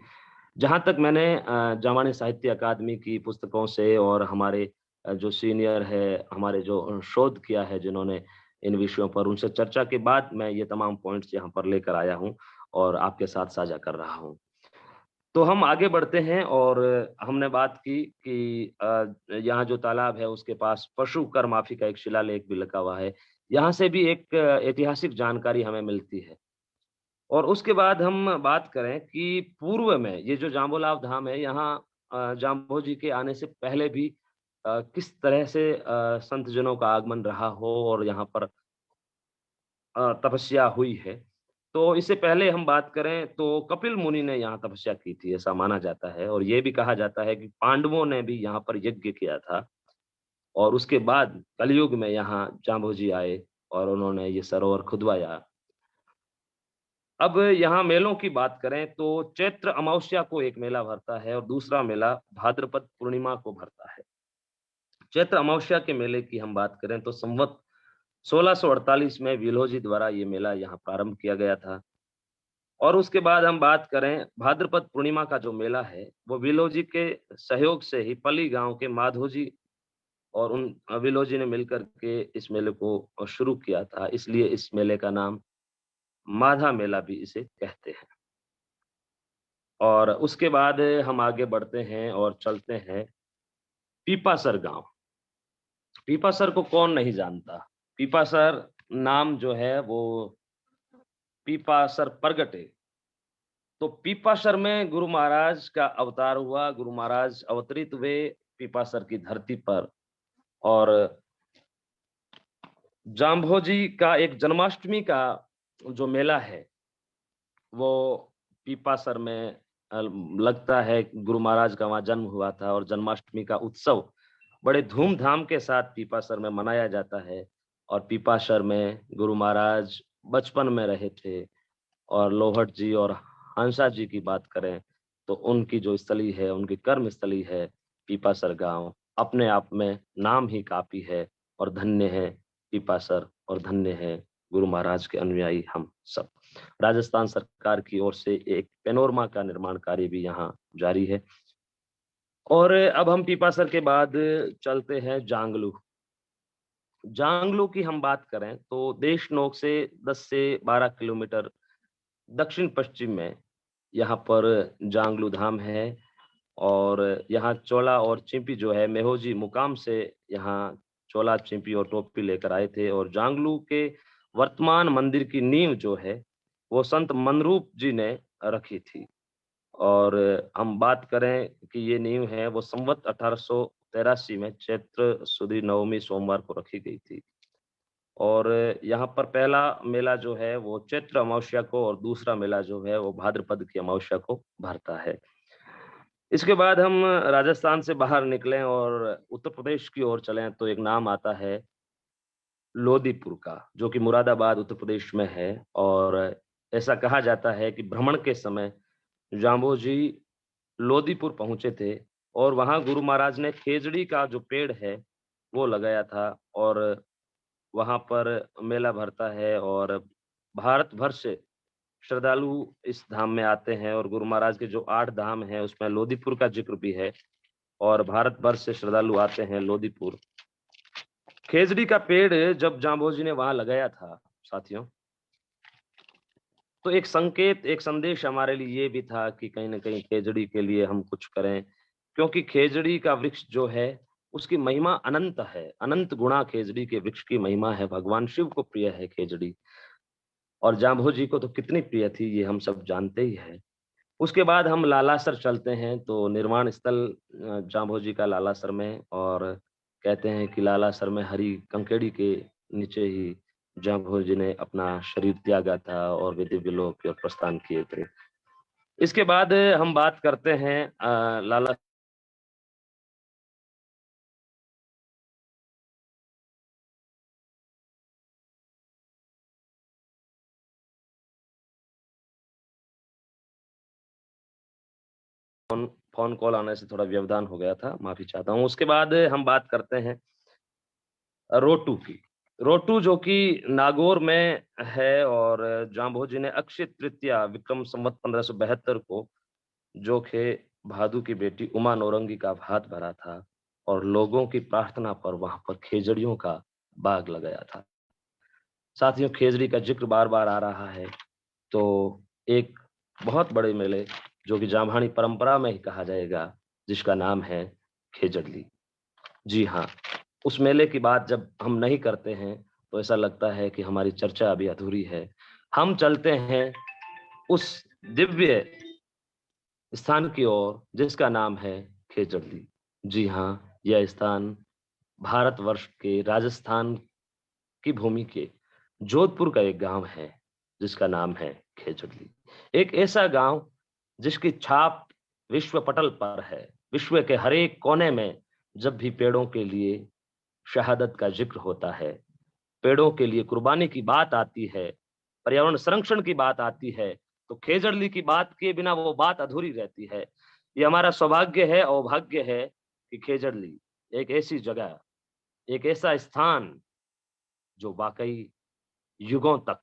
जहाँ तक मैंने जामवाणी साहित्य अकादमी की पुस्तकों से और हमारे जो सीनियर है, हमारे जो शोध किया है जिन्होंने इन विषयों पर, उनसे चर्चा के बाद मैं ये तमाम पॉइंट्स यहाँ पर लेकर आया हूँ और आपके साथ साझा कर रहा हूँ। तो हम आगे बढ़ते हैं, और हमने बात की कि यहाँ जो तालाब है उसके पास पशु कर माफी का एक शिलालेख भी लगा हुआ है। यहाँ से भी एक ऐतिहासिक जानकारी हमें मिलती है। और उसके बाद हम बात करें कि पूर्व में ये जो जाम्बूलाव धाम है, यहाँ जाम्बो जी के आने से पहले भी किस तरह से संत जनों का आगमन रहा हो और यहाँ पर तपस्या हुई है। तो इससे पहले हम बात करें तो कपिल मुनि ने यहाँ तपस्या की थी, ऐसा माना जाता है। और ये भी कहा जाता है कि पांडवों ने भी यहाँ पर यज्ञ किया था, और उसके बाद कलयुग में यहाँ जाम्बो जी आए और उन्होंने ये सरोवर खुदवाया। अब यहाँ मेलों की बात करें तो चैत्र अमावस्या को एक मेला भरता है और दूसरा मेला भाद्रपद पूर्णिमा को भरता है। चैत्र अमावस्या के मेले की हम बात करें तो संवत 1648 में विलोजी द्वारा ये मेला यहाँ प्रारंभ किया गया था। और उसके बाद हम बात करें भाद्रपद पूर्णिमा का जो मेला है, वो विलोजी के सहयोग से ही पली गांव के माधोजी और उन विलोजी ने मिलकर के इस मेले को शुरू किया था, इसलिए इस मेले का नाम माधा मेला भी इसे कहते हैं। और उसके बाद हम आगे बढ़ते हैं और चलते हैं पीपासर गांव। पीपासर को कौन नहीं जानता। पीपासर नाम जो है वो पीपासर प्रगटे। तो पीपासर में गुरु महाराज का अवतार हुआ, गुरु महाराज अवतरित हुए पीपासर की धरती पर। और जाम्भोजी का एक जन्माष्टमी का जो मेला है वो पीपासर में लगता है। गुरु महाराज का वहां जन्म हुआ था और जन्माष्टमी का उत्सव बड़े धूमधाम के साथ पीपासर में मनाया जाता है। और पीपासर में गुरु महाराज बचपन में रहे थे। और लोहट जी और हंसा जी की बात करें तो उनकी जो स्थली है, उनकी कर्म स्थली है पीपासर गांव, अपने आप में नाम ही काफी है। और धन्य है पीपासर और धन्य है गुरु महाराज के अनुयायी हम सब। राजस्थान सरकार की ओर से एक पेनोरमा का निर्माण कार्य भी यहाँ जारी है। और अब हम पीपासर के बाद चलते हैं जांगलू। जांगलू की हम बात करें तो देशनोक से 10 से 12 किलोमीटर दक्षिण पश्चिम में यहाँ पर जांगलू धाम है। और यहाँ चोला और चिंपी जो है, मेहोजी मुकाम से यहाँ चोला, चिंपी और टोपी लेकर आए थे। और जांगलू के वर्तमान मंदिर की नींव जो है वो संत मनरूप जी ने रखी थी। और हम बात करें कि ये नींव है वो संवत 1883 में चैत्र सुदी नवमी सोमवार को रखी गई थी। और यहाँ पर पहला मेला जो है वो चैत्र अमावस्या को और दूसरा मेला जो है वो भाद्रपद की अमावस्या को भरता है। इसके बाद हम राजस्थान से बाहर निकलें और उत्तर प्रदेश की ओर चलें तो एक नाम आता है लोदीपुर का, जो कि मुरादाबाद उत्तर प्रदेश में है। और ऐसा कहा जाता है कि भ्रमण के समय जाम्बो जी लोदीपुर पहुंचे थे और वहां गुरु महाराज ने खेजड़ी का जो पेड़ है वो लगाया था। और वहां पर मेला भरता है और भारत भर से श्रद्धालु इस धाम में आते हैं। और गुरु महाराज के जो 8 धाम हैं उसमें लोदीपुर का जिक्र भी है। और भारत वर्ष से श्रद्धालु आते हैं लोदीपुर। खेजड़ी का पेड़ जब जांबोजी जी ने वहां लगाया था साथियों, तो एक संकेत, एक संदेश हमारे लिए ये भी था कि कहीं ना कहीं खेजड़ी के लिए हम कुछ करें, क्योंकि खेजड़ी का वृक्ष जो है उसकी महिमा अनंत है, अनंत गुणा खेजड़ी के वृक्ष की महिमा है। भगवान शिव को प्रिय है खेजड़ी, और जांबोजी जी को तो कितनी प्रिय थी ये हम सब जानते ही है। उसके बाद हम लालासर चलते हैं, तो निर्वाण स्थल जांबोजी का लालासर में, और कहते हैं कि लालासर में हरी कंकेड़ी के नीचे ही जांबोजी जी ने अपना शरीर त्यागा था और वे दिव्य लोक की ओर प्रस्थान किए थे। इसके बाद हम बात करते हैं लाला फोन कॉल आने से थोड़ा व्यवधान हो गया था, माफी चाहता हूँ। उसके बाद हम बात करते हैं रोटू की। रोटू जो कि नागौर में है, और जांबोजी ने अक्षय तृतीया विक्रम संवत 1572 को जोखे भादु की बेटी उमा नौरंगी का भात भरा था, और लोगों की प्रार्थना पर वहां पर खेजड़ियों का बाग लगाया था। साथियों, खेजड़ी का जिक्र बार बार आ रहा है, तो एक बहुत बड़े मेले जो कि जाम्बानी परंपरा में ही कहा जाएगा, जिसका नाम है खेजड़ली। जी हाँ, उस मेले की बात जब हम नहीं करते हैं तो ऐसा लगता है कि हमारी चर्चा अभी अधूरी है। हम चलते हैं उस दिव्य स्थान की ओर जिसका नाम है खेजड़ली। जी हाँ, यह स्थान भारतवर्ष के राजस्थान की भूमि के जोधपुर का एक गांव है जिसका नाम है खेजड़ली। एक ऐसा गांव जिसकी छाप विश्व पटल पर है। विश्व के हर एक कोने में जब भी पेड़ों के लिए शहादत का जिक्र होता है, पेड़ों के लिए कुर्बानी की बात आती है, पर्यावरण संरक्षण की बात आती है, तो खेजड़ली की बात के बिना वो बात अधूरी रहती है। ये हमारा सौभाग्य है, औभाग्य है कि खेजड़ली एक ऐसी जगह, एक ऐसा स्थान जो वाकई युगों तक,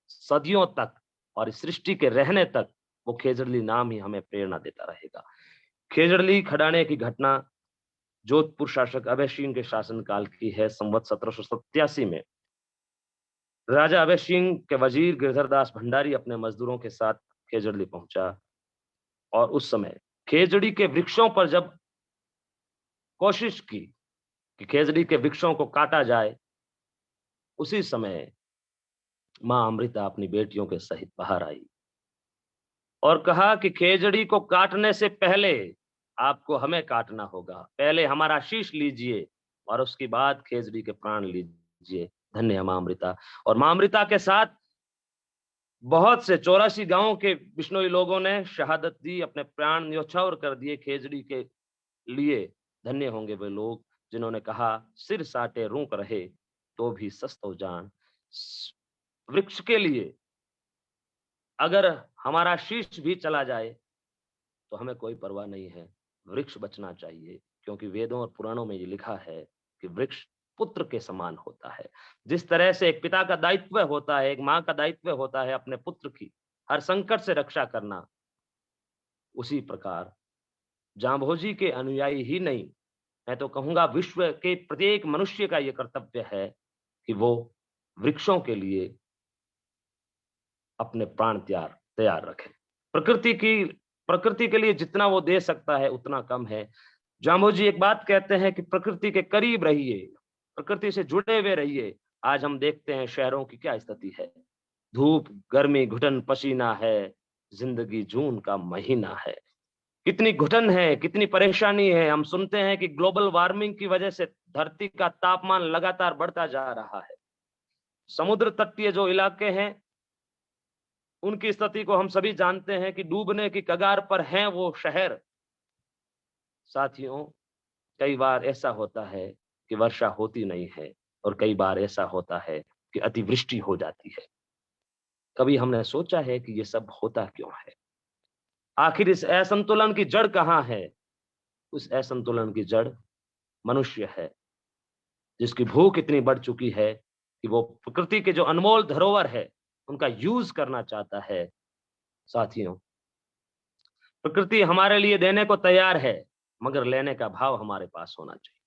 सदियों तक और इस सृष्टि के रहने तक वो खेजड़ली नाम ही हमें प्रेरणा देता रहेगा। खेजड़ली खदाने की घटना जोधपुर शासक अभय सिंह के शासनकाल की है। संवत 1787 में राजा अभय सिंह के वजीर गिरधरदास भंडारी अपने मजदूरों के साथ खेजड़ली पहुंचा, और उस समय खेजड़ी के वृक्षों पर जब कोशिश की कि खेजड़ी के वृक्षों को काटा जाए, उसी समय मां अमृता अपनी बेटियों के सहित बाहर आई और कहा कि खेजड़ी को काटने से पहले आपको हमें काटना होगा, पहले हमारा शीश लीजिए और उसके बाद खेजड़ी के प्राण लीजिए। धन्य है मां अमृता। और मां अमृता के साथ बहुत से 84 गांवों के बिश्नोई लोगों ने शहादत दी, अपने प्राण न्योछावर कर दिए खेजड़ी के लिए। धन्य होंगे वे लोग जिन्होंने कहा, सिर साटे रूंक रहे तो भी सस्तो जान। वृक्ष के लिए अगर हमारा शीश भी चला जाए तो हमें कोई परवाह नहीं है, वृक्ष बचना चाहिए, क्योंकि वेदों और पुराणों में ये लिखा है कि वृक्ष पुत्र के समान होता है। जिस तरह से एक पिता का दायित्व होता है, एक मां का दायित्व होता है अपने पुत्र की हर संकट से रक्षा करना, उसी प्रकार जांबोजी के अनुयायी ही नहीं, मैं तो कहूंगा विश्व के प्रत्येक मनुष्य का यह कर्तव्य है कि वो वृक्षों के लिए अपने प्राण तैयार रखें। प्रकृति के लिए जितना वो दे सकता है उतना कम है। जांबोजी एक बात कहते हैं कि प्रकृति के करीब रहिए, प्रकृति से जुड़े हुए रहिए। आज हम देखते हैं शहरों की क्या स्थिति है, धूप, गर्मी, घुटन, पसीना है, जिंदगी जून का महीना है। कितनी घुटन है, कितनी परेशानी है। हम सुनते हैं कि ग्लोबल वार्मिंग की वजह से धरती का तापमान लगातार बढ़ता जा रहा है। समुद्र तटीय जो इलाके हैं उनकी स्थिति को हम सभी जानते हैं कि डूबने की कगार पर हैं वो शहर। साथियों, कई बार ऐसा होता है कि वर्षा होती नहीं है, और कई बार ऐसा होता है कि अतिवृष्टि हो जाती है। कभी हमने सोचा है कि ये सब होता क्यों है? आखिर इस असंतुलन की जड़ कहाँ है? उस असंतुलन की जड़ मनुष्य है, जिसकी भूख इतनी बढ़ चुकी है कि वो प्रकृति के जो अनमोल धरोहर है उनका यूज करना चाहता है। साथियों, प्रकृति हमारे लिए देने को तैयार है, मगर लेने का भाव हमारे पास होना चाहिए।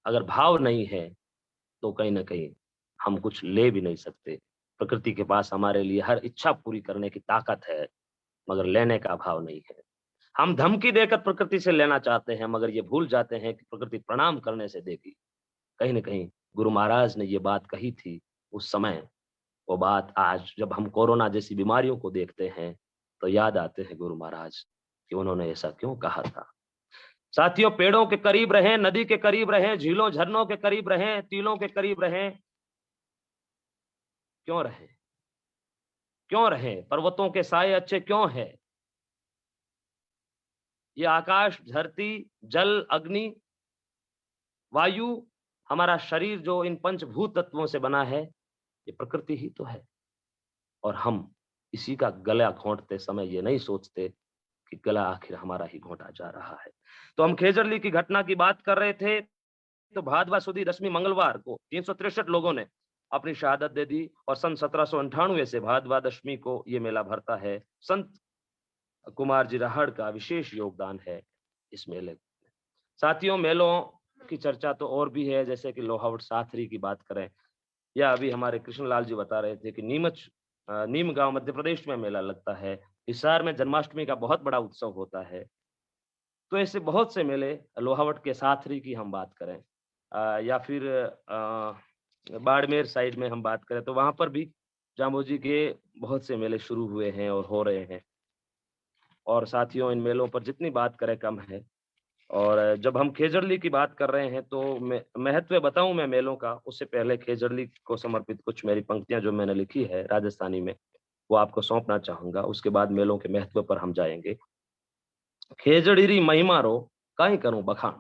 अगर भाव नहीं है तो कहीं ना कहीं हम कुछ ले भी नहीं सकते। प्रकृति के पास हमारे लिए हर इच्छा पूरी करने की ताकत है, मगर लेने का भाव नहीं है। हम धमकी देकर प्रकृति से लेना चाहते हैं, मगर ये भूल जाते हैं कि प्रकृति प्रणाम करने से देगी। कहीं ना कहीं गुरु महाराज ने ये बात कही थी उस समय, वो बात आज जब हम कोरोना जैसी बीमारियों को देखते हैं तो याद आते हैं गुरु महाराज कि उन्होंने ऐसा क्यों कहा था। साथियों, पेड़ों के करीब रहें, नदी के करीब रहें, झीलों झरनों के करीब रहें, टीलों के करीब रहें। क्यों रहें? क्यों रहें? पर्वतों के साए अच्छे क्यों है? ये आकाश, धरती, जल, अग्नि, वायु, हमारा शरीर जो इन पंचभूत तत्वों से बना है, ये प्रकृति ही तो है। और हम इसी का गला घोंटते समय ये नहीं सोचते कि गला आखिर हमारा ही घोंटा जा रहा है। तो हम खेजड़ली की घटना की बात कर रहे थे, तो भादवा सुदी 10वीं मंगलवार को 363 लोगों ने अपनी शहादत दे दी और सन 1798 से भादवा दशमी को ये मेला भरता है। संत कुमार जी राहड़ का विशेष योगदान है इस मेले में। साथियों, मेलों की चर्चा तो और भी है, जैसे कि लोहावट साथरी की बात करें, या अभी हमारे कृष्णलाल जी बता रहे थे कि नीम गांव मध्य प्रदेश में मेला लगता है। हिसार में जन्माष्टमी का बहुत बड़ा उत्सव होता है। तो ऐसे बहुत से मेले, लोहावट के साथरी की हम बात करें, या फिर बाड़मेर साइड में हम बात करें, तो वहां पर भी जांबोजी के बहुत से मेले शुरू हुए हैं और हो रहे हैं। और साथियों, इन मेलों पर जितनी बात करें कम है। और जब हम खेजड़ली की बात कर रहे हैं तो महत्व बताऊं मैं मेलों का, उससे पहले खेजड़ली को समर्पित कुछ मेरी पंक्तियां जो मैंने लिखी है राजस्थानी में, वो आपको सौंपना चाहूंगा। उसके बाद मेलों के महत्व पर हम जाएंगे। खेजड़ी महिमा रो काई करूं बखान,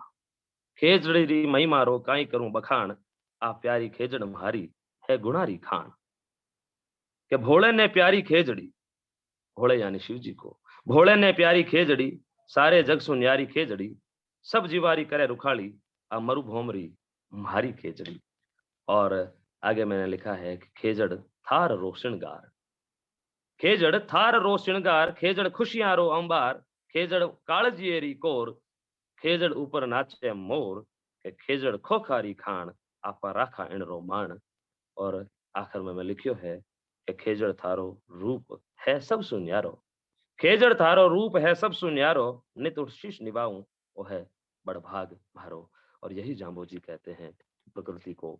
खेजड़ी महिमा रो काई करूं बखान, आ प्यारी खेजड़ म्हारी है गुणारी खान। के भोले ने प्यारी खेजड़ी, भोले यानी शिव जी को, भोले ने प्यारी खेजड़ी, सारे जग सुन्यारी खेजड़ी, सब जीवारी करे रुखाली, आ मरु भोमरी म्हारी खेजड़ी। और आगे मैंने लिखा है कि खेजड़ थार रो श्रृंगार, खेजड़ थार रो श्रृंगार, खेजड़ खुशियां रो अंबार, खेजड़ कालजिएरी कोर, खेजड़ ऊपर नाचे मोर, के खेजड़ खोखारी खान, आपा राखा इन रो मान। और आखिर में मैं लिखियो है कि खेजड़ थारो रूप है सब सुन्यारो, खेजड़ थारो रूप है सब सुन्यारो, नित शीश निभाऊं वो है बड़भाग भारो। और यही जांबोजी कहते हैं, प्रकृति को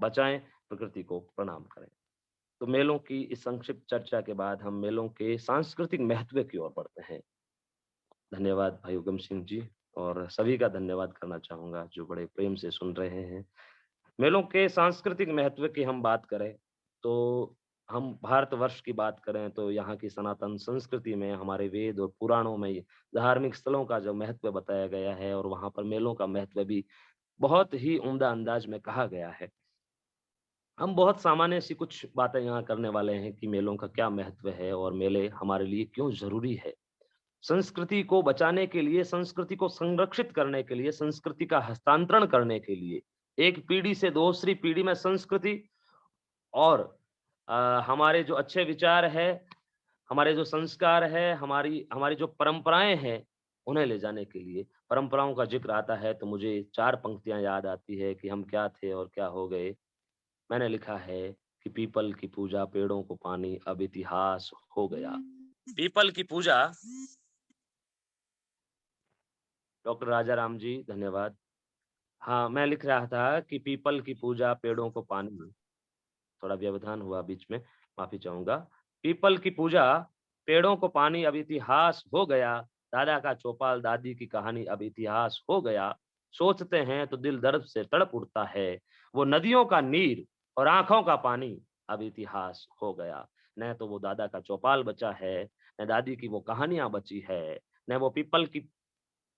बचाएं, प्रकृति को प्रणाम करें। तो मेलों की इस संक्षिप्त चर्चा के बाद हम मेलों के सांस्कृतिक महत्व की ओर बढ़ते हैं। धन्यवाद भाई उगम सिंह जी, और सभी का धन्यवाद करना चाहूंगा जो बड़े प्रेम से सुन रहे हैं। मेलों के सांस्कृतिक महत्व की हम बात करें तो हम भारतवर्ष की बात करें तो यहाँ की सनातन संस्कृति में, हमारे वेद और पुराणों में धार्मिक स्थलों का जो महत्व बताया गया है, और वहां पर मेलों का महत्व भी बहुत ही उम्दा अंदाज में कहा गया है। हम बहुत सामान्य सी कुछ बातें यहाँ करने वाले हैं कि मेलों का क्या महत्व है और मेले हमारे लिए क्यों जरूरी है। संस्कृति को बचाने के लिए, संस्कृति को संरक्षित करने के लिए, संस्कृति का हस्तांतरण करने के लिए, एक पीढ़ी से दूसरी पीढ़ी में संस्कृति और हमारे जो अच्छे विचार है, हमारे जो संस्कार है, हमारी जो परंपराएं हैं, उन्हें ले जाने के लिए। परंपराओं का जिक्र आता है तो मुझे 4 पंक्तियां याद आती है कि हम क्या थे और क्या हो गए। मैंने लिखा है कि पीपल की पूजा, पेड़ों को पानी, अब इतिहास हो गया। पीपल की पूजा, डॉक्टर राजा राम जी धन्यवाद। हाँ, मैं लिख रहा था कि पीपल की पूजा, पेड़ों को पानी, थोड़ा व्यवधान हुआ बीच में, माफी चाहूंगा। पीपल की पूजा, पेड़ों को पानी, अब इतिहास हो गया। दादा का चौपाल, दादी की कहानी, अब इतिहास हो गया। सोचते हैं तो दिल दर्द से तड़प उठता है, वो नदियों का नीर और आंखों का पानी, अब इतिहास हो गया। न तो वो दादा का चौपाल बचा है, न दादी की वो कहानियां बची है, न वो पीपल की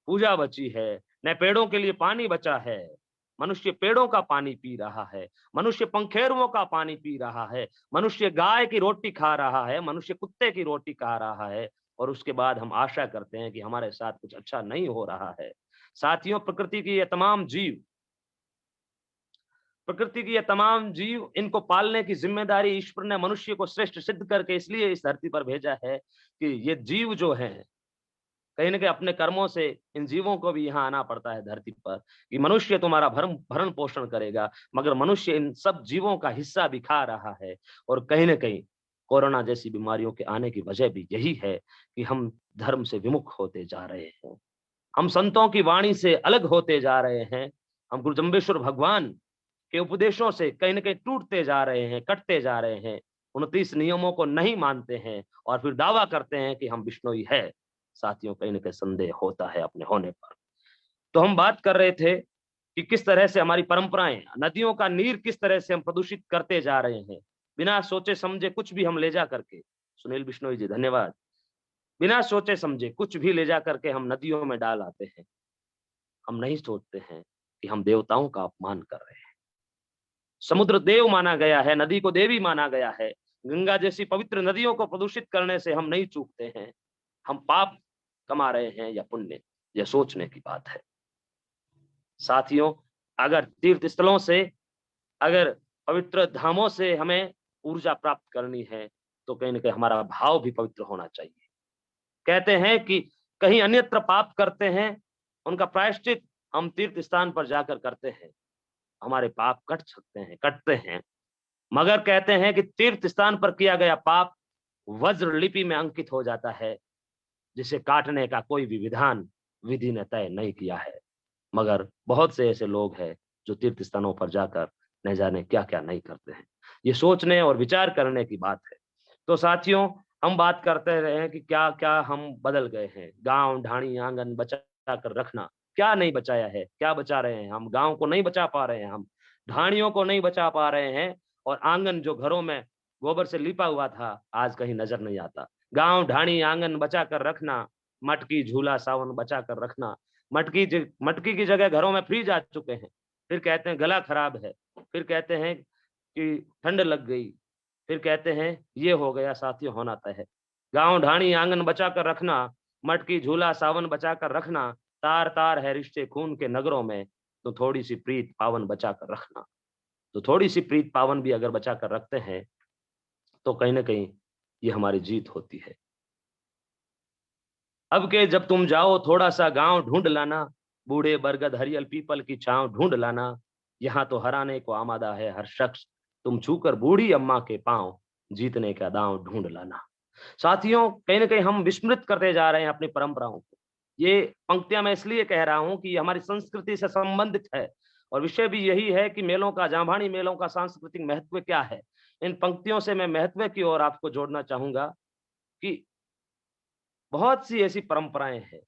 पूजा बची है, न पेड़ों के लिए पानी बचा है। मनुष्य पेड़ों का पानी पी रहा है, मनुष्य पंखेरुओं का पानी पी रहा है, मनुष्य गाय की रोटी खा रहा है, मनुष्य कुत्ते की रोटी खा रहा है, और उसके बाद हम आशा करते हैं कि हमारे साथ कुछ अच्छा नहीं हो रहा है। साथियों, प्रकृति की ये तमाम जीव, इनको पालने की जिम्मेदारी ईश्वर ने मनुष्य को श्रेष्ठ सिद्ध करके इसलिए इस धरती पर भेजा है कि ये जीव जो हैं, कहीं ना कहीं अपने कर्मों से इन जीवों को भी यहाँ आना पड़ता है धरती पर, कि मनुष्य तुम्हारा भरण पोषण करेगा, मगर मनुष्य इन सब जीवों का हिस्सा भी खा रहा है। और कहीं ना कहीं कोरोना जैसी बीमारियों के आने की वजह भी यही है कि हम धर्म से विमुख होते जा रहे हैं, हम संतों की वाणी से अलग होते जा रहे हैं, हम गुरु जम्बेश्वर भगवान के उपदेशों से कहीं ना कहीं टूटते जा रहे हैं, कटते जा रहे हैं, 29 नियमों को नहीं मानते हैं और फिर दावा करते हैं कि हम बिश्नोई है। साथियों, कहीं ना कहीं संदेह होता है अपने होने पर। तो हम बात कर रहे थे कि किस तरह से हमारी परंपराएं, नदियों का नीर किस तरह से हम प्रदूषित करते जा रहे हैं, बिना सोचे समझे कुछ भी हम ले जा करके। सुनील बिश्नोई जी धन्यवाद। बिना सोचे समझे कुछ भी ले जा करके हम नदियों में डाल आते हैं। हम नहीं सोचते हैं कि हम देवताओं का अपमान कर रहे हैं। समुद्र देव माना गया है, नदी को देवी माना गया है। गंगा जैसी पवित्र नदियों को प्रदूषित करने से हम नहीं चूकते हैं। हम पाप कमा रहे हैं या पुण्य, यह सोचने की बात है। साथियों, अगर तीर्थ स्थलों से, अगर पवित्र धामों से हमें ऊर्जा प्राप्त करनी है तो कहीं ना कहीं हमारा भाव भी पवित्र होना चाहिए। कहते हैं कि कहीं अन्यत्र पाप करते हैं, उनका प्रायश्चित हम तीर्थ स्थान पर जाकर करते हैं, हमारे पाप कट सकते हैं, कटते हैं। मगर कहते हैं कि तीर्थ स्थान पर किया गया पाप वज्र लिपि में अंकित हो जाता है, जिसे काटने का कोई भी विधान विधि ने तय नहीं किया है। मगर बहुत से ऐसे लोग हैं जो तीर्थ स्थानों पर जाकर न जाने क्या क्या नहीं करते हैं। ये सोचने और विचार करने की बात है। तो साथियों, हम बात करते रहे हैं कि क्या क्या हम बदल गए हैं। गांव ढाणी आंगन बचा कर रखना, क्या नहीं बचाया है, क्या बचा रहे हैं हम? गांव को नहीं बचा पा रहे हैं हम, ढाणियों को नहीं बचा पा रहे हैं, और आंगन जो घरों में गोबर से लिपा हुआ था आज कहीं नजर नहीं आता। गांव ढाणी आंगन बचा कर रखना, मटकी झूला सावन बचा कर रखना। मटकी की जगह घरों में फ्रिज आ चुके हैं। फिर कहते हैं गला खराब है, फिर कहते हैं कि ठंड लग गई, फिर कहते हैं ये हो गया। साथियों, होना तय है। गांव ढाणी आंगन बचा कर रखना, मटकी झूला सावन बचा कर रखना, तार तार है रिश्ते खून के नगरों में, तो थोड़ी सी प्रीत पावन बचा कर रखना। तो थोड़ी सी प्रीत पावन भी अगर बचा कर रखते हैं तो कहीं ना कहीं ये हमारी जीत होती है। अब के जब तुम जाओ थोड़ा सा गांव ढूंढ लाना, बूढ़े बरगद हरियल पीपल की छांव ढूंढ लाना, यहाँ तो हराने को आमादा है हर शख्स, तुम छूकर बूढ़ी अम्मा के पांव, जीतने का दांव ढूंढ लाना। साथियों, कहीं ना कहीं हम विस्मृत करते जा रहे हैं अपनी परंपराओं को। ये पंक्तियां मैं इसलिए कह रहा हूं कि ये हमारी संस्कृति से संबंधित है, और विषय भी यही है कि मेलों का, जांबानी मेलों का सांस्कृतिक महत्व क्या है। इन पंक्तियों से मैं महत्व की ओर आपको जोड़ना चाहूंगा कि बहुत सी ऐसी परंपराएं हैं,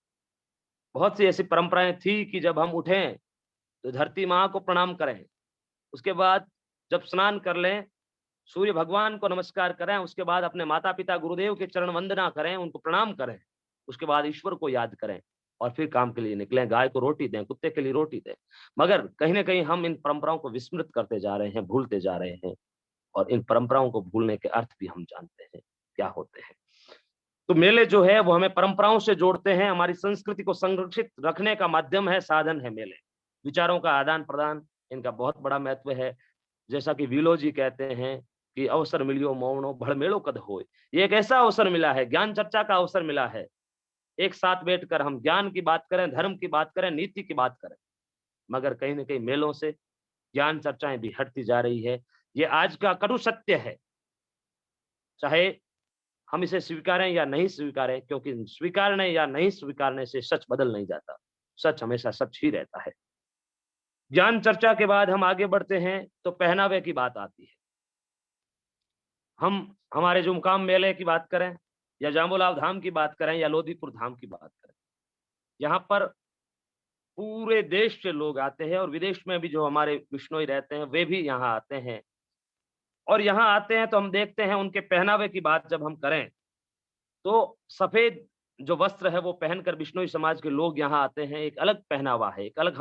बहुत सी ऐसी परंपराएं थी कि जब हम उठें तो धरती माँ को प्रणाम करें, उसके बाद जब स्नान कर लें सूर्य भगवान को नमस्कार करें, उसके बाद अपने माता पिता गुरुदेव के चरण वंदना करें, उनको प्रणाम करें, उसके बाद ईश्वर को याद करें और फिर काम के लिए निकलें। गाय को रोटी दें, कुत्ते के लिए रोटी दें। मगर कहीं ना कहीं हम इन परंपराओं को विस्मृत करते जा रहे हैं, भूलते जा रहे हैं, और इन परंपराओं को भूलने के अर्थ भी हम जानते हैं क्या होते हैं। तो मेले जो है वो हमें परंपराओं से जोड़ते हैं, हमारी संस्कृति को संरक्षित रखने का माध्यम है, साधन है मेले। विचारों का आदान प्रदान, इनका बहुत बड़ा महत्व है। जैसा कि विलो जी कहते हैं कि अवसर मिलियो मौनो भड़मेड़ो कद होए। ये एक ऐसा अवसर मिला है, ज्ञान चर्चा का अवसर मिला है। एक साथ बैठकर हम ज्ञान की बात करें, धर्म की बात करें, नीति की बात करें। मगर कहीं ना कहीं मेलों से ज्ञान चर्चाएं भी हटती जा रही है। ये आज का कटु सत्य है, चाहे हम इसे स्वीकारें या नहीं स्वीकारें, क्योंकि स्वीकारने या नहीं स्वीकारने से सच बदल नहीं जाता, सच हमेशा सच ही रहता है। ज्ञान चर्चा के बाद हम आगे बढ़ते हैं तो पहनावे की बात आती है। हम हमारे जो मुकाम मेले की बात करें, या जाम्बूलाल धाम की बात करें, या लोधीपुर धाम की बात करें, यहाँ पर पूरे देश से लोग आते हैं, और विदेश में भी जो हमारे बिश्नोई रहते हैं वे भी यहाँ आते हैं। और यहाँ आते हैं तो हम देखते हैं उनके पहनावे की बात जब हम करें तो सफेद जो वस्त्र है वो पहनकर बिश्नोई समाज के लोग यहाँ आते हैं। एक अलग पहनावा है, एक अलग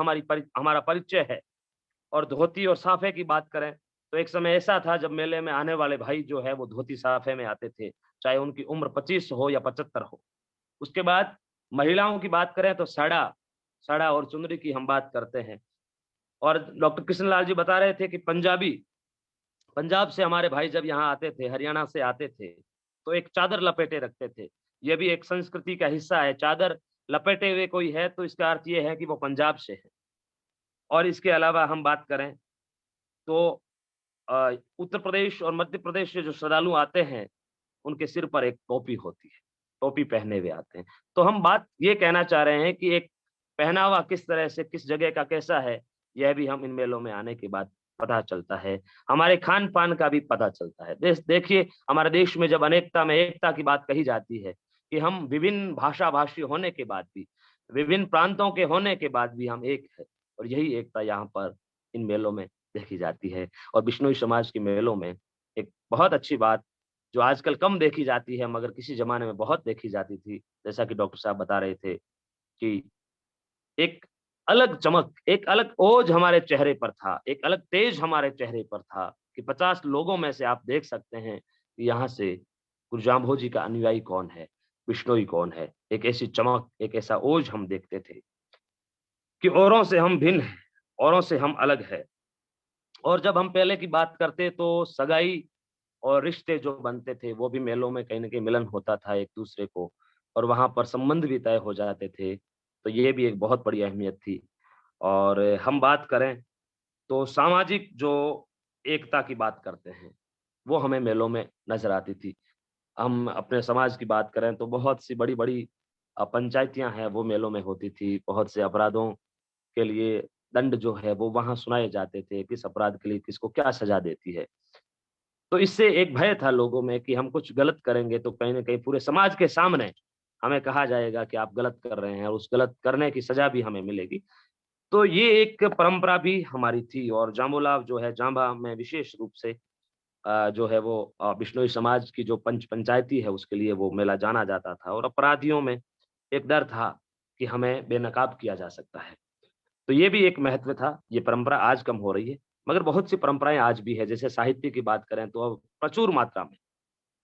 हमारा परिचय है। और धोती और साफे की बात करें तो एक समय ऐसा था जब मेले में आने वाले भाई जो है वो धोती साफे में आते थे, चाहे उनकी उम्र 25 हो या 75 हो। उसके बाद महिलाओं की बात करें तो साड़ा और चुनरी की हम बात करते हैं। और डॉक्टर कृष्णलाल जी बता रहे थे कि पंजाब से हमारे भाई जब यहाँ आते थे, हरियाणा से आते थे, तो एक चादर लपेटे रखते थे। यह भी एक संस्कृति का हिस्सा है। चादर लपेटे हुए कोई है तो इसका अर्थ ये है कि वो पंजाब से है। और इसके अलावा हम बात करें तो उत्तर प्रदेश और मध्य प्रदेश से जो श्रद्धालु आते हैं, उनके सिर पर एक टोपी होती है, टोपी पहने हुए आते हैं। तो हम बात ये कहना चाह रहे हैं कि एक पहनावा किस तरह से, किस जगह का कैसा है, यह भी हम इन मेलों में आने के बाद पता चलता है। हमारे खान-पान का भी पता चलता है। देखिए हमारे देश में जब अनेकता में एकता की बात कही जाती है कि हम विभिन्न भाषा-भाषी होने के बाद भी, विभिन्न प्रांतों के होने के बाद भी हम एक हैं, और यही एकता यहाँ पर इन मेलों में देखी जाती है। और बिश्नोई समाज के मेलों में एक बहुत अच्छी बात जो आजकल कम देखी जाती है मगर किसी ज़माने में बहुत देखी जाती थी, जैसा कि डॉक्टर साहब बता रहे थे कि एक अलग चमक, एक अलग ओज हमारे चेहरे पर था, एक अलग तेज हमारे चेहरे पर था कि 50 लोगों में से आप देख सकते हैं कि यहाँ से गुरु जांभो जी का अनुयायी कौन है, बिश्नोई कौन है। एक ऐसी चमक, एक ऐसा ओज हम देखते थे कि औरों से हम भिन्न हैं, औरों से हम अलग हैं। और जब हम पहले की बात करते तो सगाई और रिश्ते जो बनते थे वो भी मेलों में कहीं न कहीं मिलन होता था एक-दूसरे को, और वहाँ पर संबंध भी तय हो जाते थे। तो ये भी एक बहुत बड़ी अहमियत थी। और हम बात करें तो सामाजिक जो एकता की बात करते हैं, वो हमें मेलों में नज़र आती थी। हम अपने समाज की बात करें तो बहुत सी बड़ी-बड़ी पंचायतियाँ हैं वो मेलों में होती थी। बहुत से अपराधों के लिए दंड जो है वो वहाँ सुनाए जाते थे, किस अपराध के लिए किसको क्या सज़ा देती है। तो इससे एक भय था लोगों में कि हम कुछ गलत करेंगे तो कहीं न कहीं पूरे समाज के सामने हमें कहा जाएगा कि आप गलत कर रहे हैं और उस गलत करने की सज़ा भी हमें मिलेगी। तो ये एक परंपरा भी हमारी थी। और जांबोलाव जो है, जांबा में विशेष रूप से जो है वो बिश्नोई समाज की जो पंचायती है उसके लिए वो मेला जाना जाता था। और अपराधियों में एक डर था कि हमें बेनकाब किया जा सकता है। तो ये भी एक महत्व था। ये परंपरा आज कम हो रही है, मगर बहुत सी परंपराएँ आज भी है। जैसे साहित्य की बात करें तो अब प्रचुर मात्रा में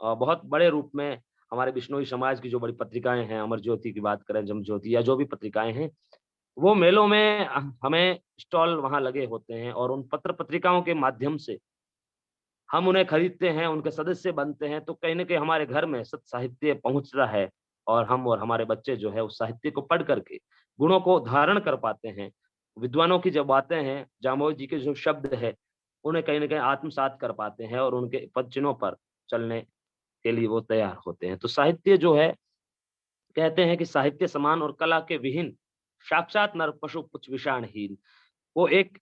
बहुत बड़े रूप में हमारे बिश्नोई समाज की जो बड़ी पत्रिकाएँ हैं, अमर ज्योति की बात करें, जमज्योति या जो भी पत्रिकाएँ हैं, वो मेलों में हमें स्टॉल वहाँ लगे होते हैं और उन पत्र-पत्रिकाओं के माध्यम से हम उन्हें खरीदते हैं, उनके सदस्य बनते हैं, तो कहीं न कहीं हमारे घर में सत साहित्य पहुँचता है और हम और हमारे बच्चे जो है उस साहित्य को पढ़ कर के गुणों को धारण कर पाते हैं। विद्वानों की जब बातें हैं, जांबोई जी के जो शब्द हैं, उन्हें कहीं न कहीं आत्मसात कर पाते हैं और उनके पदचिन्हों पर चलने के लिए वो तैयार होते हैं। तो साहित्य जो है, कहते हैं कि साहित्य समान और कला के विहीन, साक्षात नर पशु पुच्छ विषाणहीन। वो एक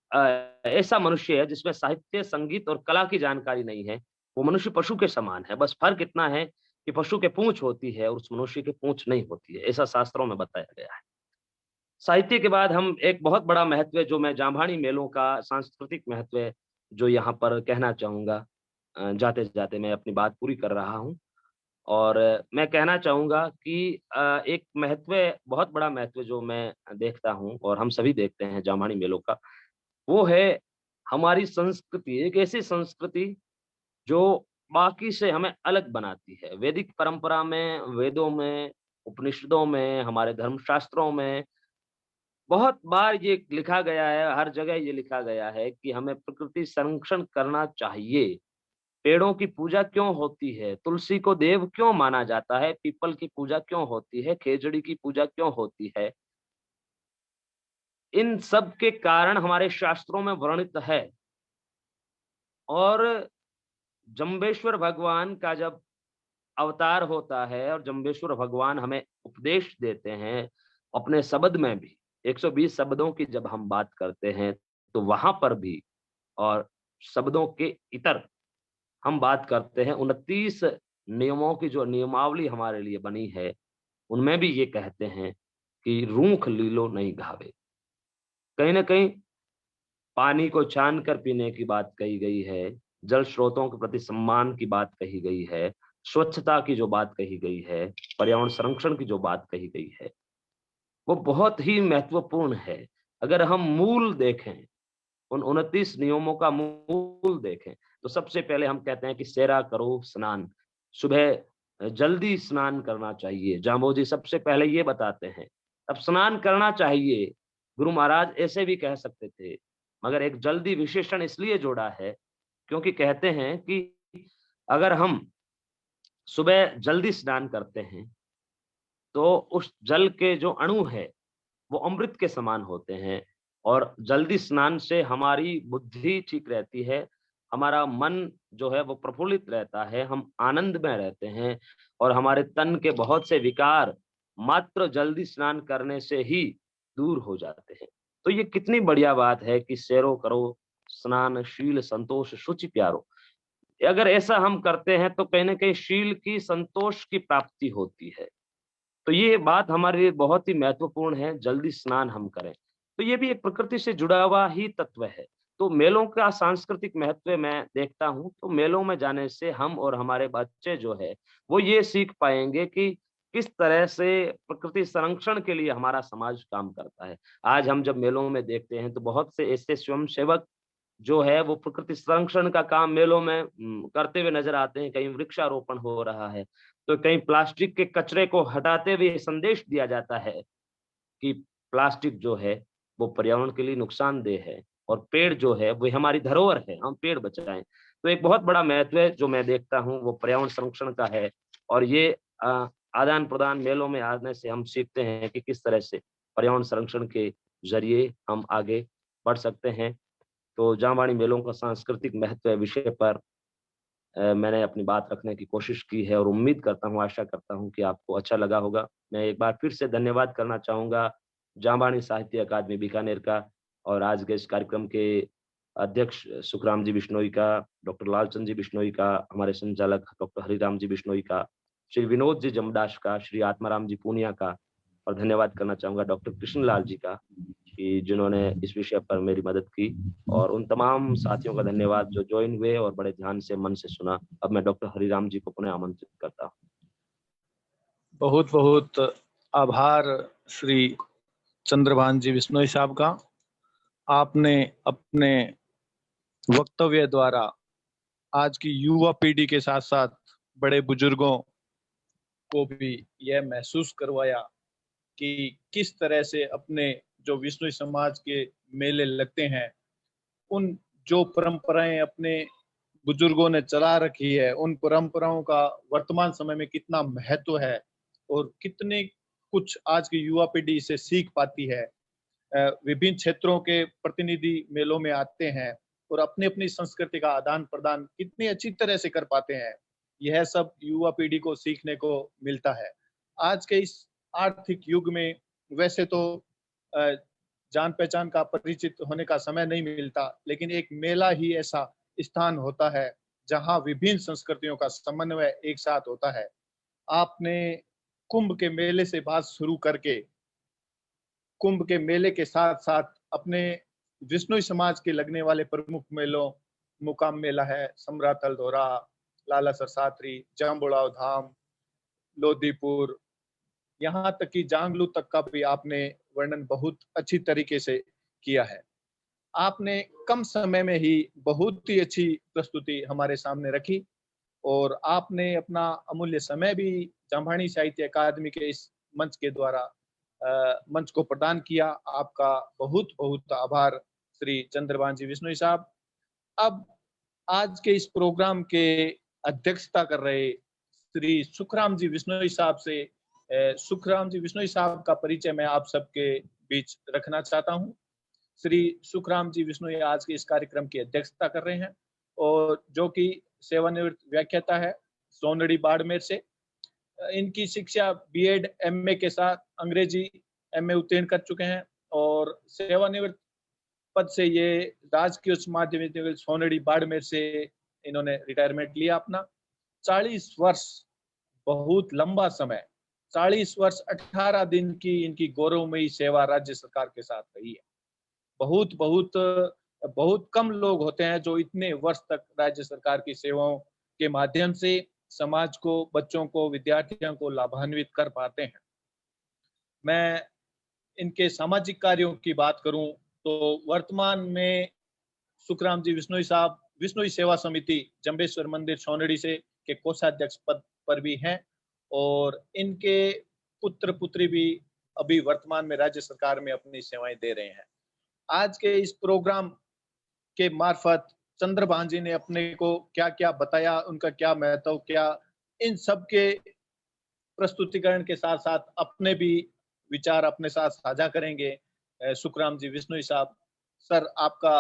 ऐसा मनुष्य है जिसमें साहित्य, संगीत और कला की जानकारी नहीं है। वो मनुष्य पशु के समान है, बस फ़र्क इतना है कि पशु के पूँछ होती है और उस मनुष्य की पूँछ नहीं होती है, ऐसा शास्त्रों में बताया गया है। साहित्य के बाद हम एक बहुत बड़ा महत्व जो मैं जांभानी मेलों का सांस्कृतिक महत्व है, जो यहाँ पर कहना चाहूँगा जाते-जाते मैं अपनी बात पूरी कर रहा हूँ। और मैं कहना चाहूँगा कि एक महत्व, बहुत बड़ा महत्व जो मैं देखता हूँ और हम सभी देखते हैं जामानी मेलों का, वो है हमारी संस्कृति। एक ऐसी संस्कृति जो बाकी से हमें अलग बनाती है। वैदिक परंपरा में, वेदों में, उपनिषदों में, हमारे धर्मशास्त्रों में बहुत बार ये लिखा गया है, हर जगह ये लिखा गया है कि हमें प्रकृति संरक्षण करना चाहिए। पेड़ों की पूजा क्यों होती है? तुलसी को देव क्यों माना जाता है? पीपल की पूजा क्यों होती है? खेजड़ी की पूजा क्यों होती है? इन सब के कारण हमारे शास्त्रों में वर्णित है। और जम्बेश्वर भगवान का जब अवतार होता है और जम्बेश्वर भगवान हमें उपदेश देते हैं, अपने शब्द में भी 120 शब्दों की जब हम बात करते हैं, तो वहाँ पर भी और शब्दों के इतर हम बात करते हैं 29 नियमों की जो नियमावली हमारे लिए बनी है, उनमें भी ये कहते हैं कि रूख लीलो नहीं घावे। कहीं न कहीं पानी को छान कर पीने की बात कही गई है, जल स्रोतों के प्रति सम्मान की बात कही गई है, स्वच्छता की जो बात कही गई है, पर्यावरण संरक्षण की जो बात कही गई है, वो बहुत ही महत्वपूर्ण है। अगर हम मूल देखें, उन 29 नियमों का मूल देखें, तो सबसे पहले हम कहते हैं कि सेरा करो स्नान। सुबह जल्दी स्नान करना चाहिए। जांबो जी सबसे पहले ये बताते हैं। अब स्नान करना चाहिए, गुरु महाराज ऐसे भी कह सकते थे, मगर एक जल्दी विशेषण इसलिए जोड़ा है, क्योंकि कहते हैं कि अगर हम सुबह जल्दी स्नान करते हैं, तो उस जल के जो अणु है वो अमृत के समान होते हैं। और जल्दी स्नान से हमारी बुद्धि ठीक रहती है, हमारा मन जो है वो प्रफुल्लित रहता है, हम आनंद में रहते हैं और हमारे तन के बहुत से विकार मात्र जल्दी स्नान करने से ही दूर हो जाते हैं। तो ये कितनी बढ़िया बात है कि सैरो करो स्नान शील संतोष शुचि प्यारो। अगर ऐसा हम करते हैं तो कहीं न कहीं शील की संतोष की प्राप्ति होती है। तो ये बात हमारे लिए बहुत ही महत्वपूर्ण है, जल्दी स्नान हम करें। तो ये भी एक प्रकृति से जुड़ा हुआ ही तत्व है। तो मेलों का सांस्कृतिक महत्व मैं देखता हूँ, तो मेलों में जाने से हम और हमारे बच्चे जो है, वो ये सीख पाएँगे कि किस तरह से प्रकृति संरक्षण के लिए हमारा समाज काम करता है। आज हम जब मेलों में देखते हैं, तो बहुत से ऐसे स्वयंसेवक जो है वो प्रकृति संरक्षण का काम मेलों में करते हुए नज़र आते हैं। कहीं वृक्षारोपण हो रहा है, तो कहीं प्लास्टिक के कचरे को हटाते हुए संदेश दिया जाता है कि प्लास्टिक जो है वो पर्यावरण के लिए नुकसानदेह है और पेड़ जो है वो हमारी धरोहर है, हम पेड़ बचाएं। तो एक बहुत बड़ा महत्व है जो मैं देखता हूँ वो पर्यावरण संरक्षण का है। और ये आदान प्रदान मेलों में आने से हम सीखते हैं कि किस तरह से पर्यावरण संरक्षण के जरिए हम आगे बढ़ सकते हैं। तो जामवाणी मेलों का सांस्कृतिक महत्व विषय पर मैंने अपनी बात रखने की कोशिश की है और उम्मीद करता हूँ, आशा करता हूँ कि आपको अच्छा लगा होगा। मैं एक बार फिर से धन्यवाद करना चाहूँगा जामवाणी साहित्य अकादमी बीकानेर का और आज के इस कार्यक्रम के अध्यक्ष सुखराम जी बिश्नोई का, डॉक्टर लालचंद जी बिश्नोई का, हमारे संचालक डॉक्टर हरिराम जी बिश्नोई का, श्री विनोद जी जमदास का, श्री आत्माराम जी पूनिया का और धन्यवाद करना चाहूँगा डॉक्टर कृष्णलाल जी का कि जिन्होंने इस विषय पर मेरी मदद की। और उन तमाम साथियों का धन्यवाद जो ज्वाइन हुए और बड़े ध्यान से मन से सुना। अब मैं डॉक्टर हरिराम जी को पुनः आमंत्रित करता हूँ। बहुत बहुत आभार श्री चंद्रभान जी बिश्नोई साहब का। आपने अपने वक्तव्य द्वारा आज की युवा पीढ़ी के साथ साथ बड़े बुजुर्गों को भी यह महसूस करवाया कि किस तरह से अपने जो विश्नोई समाज के मेले लगते हैं, उन जो परंपराएं अपने बुजुर्गों ने चला रखी है, उन परंपराओं का वर्तमान समय में कितना महत्व है और कितने कुछ आज की युवा पीढ़ी इसे सीख पाती है। विभिन्न क्षेत्रों के प्रतिनिधि मेलों में आते हैं और अपनी अपनी संस्कृति का आदान प्रदान कितनी अच्छी तरह से कर पाते हैं, यह सब युवा पीढ़ी को सीखने को मिलता है। आज के इस आर्थिक युग में वैसे तो जान पहचान का परिचित होने का समय नहीं मिलता, लेकिन एक मेला ही ऐसा स्थान होता है जहां विभिन्न संस्कृतियों का समन्वय एक साथ होता है। आपने कुंभ के मेले से बात शुरू करके कुंभ के मेले के साथ साथ अपने विश्नोई समाज के लगने वाले प्रमुख मेलों, मुकाम मेला है, सम्राथल धोरा, लाला सरसात्री, जाम्बुड़ाव धाम, लोधीपुर, यहाँ तक कि जांगलू तक का भी आपने वर्णन बहुत अच्छी तरीके से किया है। आपने कम समय में ही बहुत ही अच्छी प्रस्तुति हमारे सामने रखी और आपने अपना अमूल्य समय भी जामवाणी साहित्य अकादमी के इस मंच के द्वारा मंच को प्रदान किया। आपका बहुत बहुत आभार श्री चंद्रभान जी बिश्नोई साहब। अब आज के इस प्रोग्राम के अध्यक्षता कर रहे श्री सुखराम जी बिश्नोई साहब से सुखराम जी बिश्नोई साहब का परिचय मैं आप सबके बीच रखना चाहता हूं। श्री सुखराम जी बिश्नोई आज के इस कार्यक्रम की अध्यक्षता कर रहे हैं और जो कि सेवानिवृत्त व्याख्याता है सोनड़ी बाड़मेर से। इनकी शिक्षा बीएड एमए के साथ अंग्रेजी एमए उत्तीर्ण कर चुके हैं और सेवानिवृत्त पद से ये राजकीय उच्च माध्यमिक विद्यालय सोनड़ी बाड़मेर से इन्होंने रिटायरमेंट लिया अपना। 40 वर्ष बहुत लंबा समय, 40 वर्ष 18 दिन की इनकी गौरवमयी सेवा राज्य सरकार के साथ रही है। बहुत बहुत बहुत कम लोग होते हैं जो इतने वर्ष तक राज्य सरकार की सेवाओं के माध्यम से समाज को, बच्चों को, विद्यार्थियों को लाभान्वित कर पाते हैं। मैं इनके सामाजिक कार्यों की बात करूं तो वर्तमान में सुखराम जी बिश्नोई साहब बिश्नोई सेवा समिति जंबेश्वर मंदिर सोनड़ी से के कोषाध्यक्ष पद पर भी हैं और इनके पुत्र पुत्री भी अभी वर्तमान में राज्य सरकार में अपनी सेवाएं दे रहे हैं। आज के इस प्रोग्राम के मार्फत चंद्रभान जी ने अपने को क्या क्या बताया, उनका क्या महत्व, क्या इन सब के प्रस्तुतिकरण के साथ साथ अपने भी विचार अपने साथ साझा करेंगे। सुखराम जी बिश्नोई साहब, सर आपका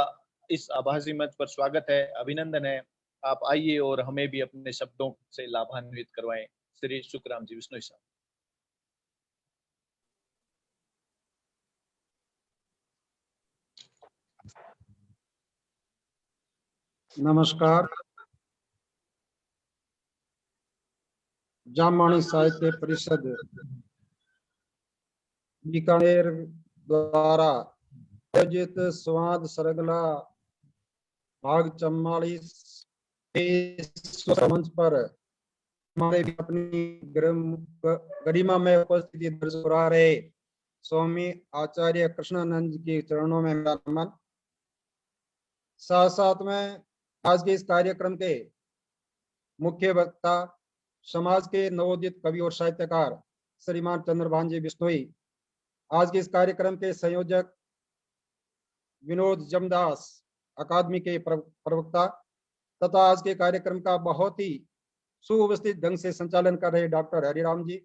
इस आभासी मंच पर स्वागत है, अभिनंदन है। आप आइए और हमें भी अपने शब्दों से लाभान्वित करवाएं। श्री सुखराम जी बिश्नोई साहब। नमस्कार। जामवाणी साहित्य परिषद बीकानेर द्वारा आयोजित संवाद श्रृंखला भाग 44 मंच पर हमारे भी अपनी गरिमा में उपस्थिति दर्ज करा रहे स्वामी आचार्य कृष्णानंद जी के चरणों में मेरा नमन। साथ साथ में आज के इस कार्यक्रम के मुख्य वक्ता समाज के नवोदित कवि और साहित्यकार श्रीमान चंद्रभान जी बिश्नोई, आज के इस कार्यक्रम के संयोजक विनोद जमदास अकादमी के प्रवक्ता तथा आज के कार्यक्रम का बहुत ही सुव्यवस्थित ढंग से संचालन कर रहे डॉक्टर हरिराम जी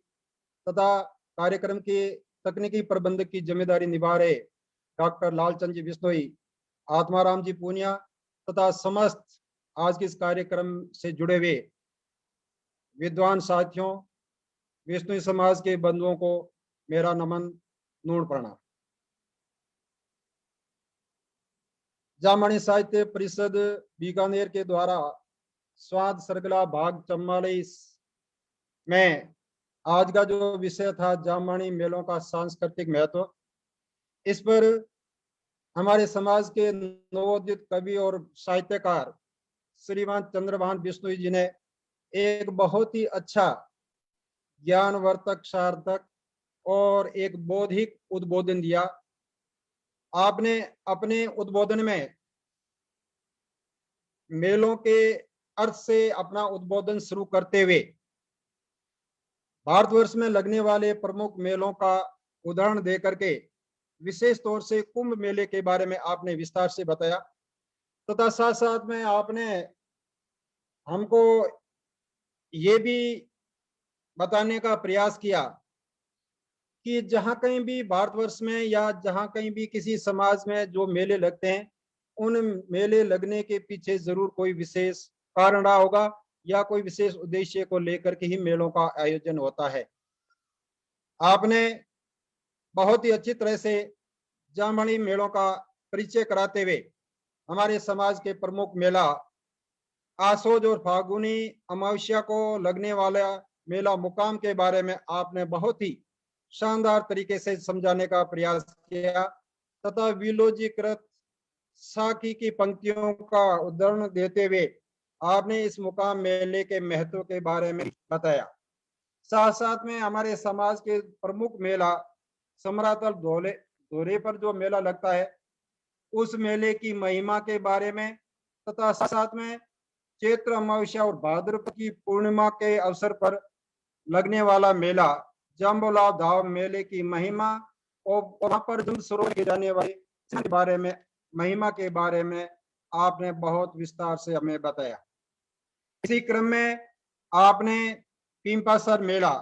तथा कार्यक्रम के तकनीकी प्रबंधक की जिम्मेदारी निभा रहे डॉक्टर लालचंद जी बिश्नोई, आत्माराम जी पूनिया तथा समस्त आज के इस कार्यक्रम से जुड़े हुए विद्वान साथियों, बिश्नोई समाज के बंधुओं को मेरा नमन, नूर प्रणाम। जामवाणी साहित्य परिषद बीकानेर के द्वारा स्वाद श्रृंखला भाग 44 में आज का जो विषय था जामवाणी मेलों का सांस्कृतिक महत्व, इस पर हमारे समाज के नवोदित कवि और साहित्यकार श्रीमान चंद्रभान बिश्नोई जी ने एक बहुत ही अच्छा ज्ञानवर्धक, सार्थक और एक बौद्धिक उद्बोधन दिया। आपने अपने उद्बोधन में मेलों के अर्थ से अपना उद्बोधन शुरू करते हुए भारतवर्ष में लगने वाले प्रमुख मेलों का उदाहरण देकर के विशेष तौर से कुंभ मेले के बारे में आपने विस्तार से बताया तथा साथ साथ में आपने हमको ये भी बताने का प्रयास किया कि जहां कहीं भी भारतवर्ष में या जहां कहीं भी किसी समाज में जो मेले लगते हैं, उन मेले लगने के पीछे जरूर कोई विशेष कारण रहा होगा या कोई विशेष उद्देश्य को लेकर के ही मेलों का आयोजन होता है। आपने बहुत ही अच्छी तरह से जामवाणी मेलों का परिचय कराते हुए हमारे समाज के प्रमुख मेला आसोज और फागुनी अमावस्या को लगने वाला मेला मुकाम के बारे में आपने बहुत ही शानदार तरीके से समझाने का प्रयास किया तथा विलोजीकृत साखी की पंक्तियों का उदाहरण देते हुए आपने इस मुकाम मेले के महत्व के बारे में बताया। साथ साथ में हमारे समाज के प्रमुख मेला समरातल धोरे पर जो मेला लगता है, उस मेले की महिमा के बारे में तथा साथ में चैत्र अमावस्या और भाद्रपद की पूर्णिमा के अवसर पर लगने वाला मेला जाम्बोला धाम मेले की महिमा और वहां पर जल सरोवर के जाने वाले के बारे में, महिमा के बारे में आपने बहुत विस्तार से हमें बताया। इसी क्रम में आपने पिंपासर मेला,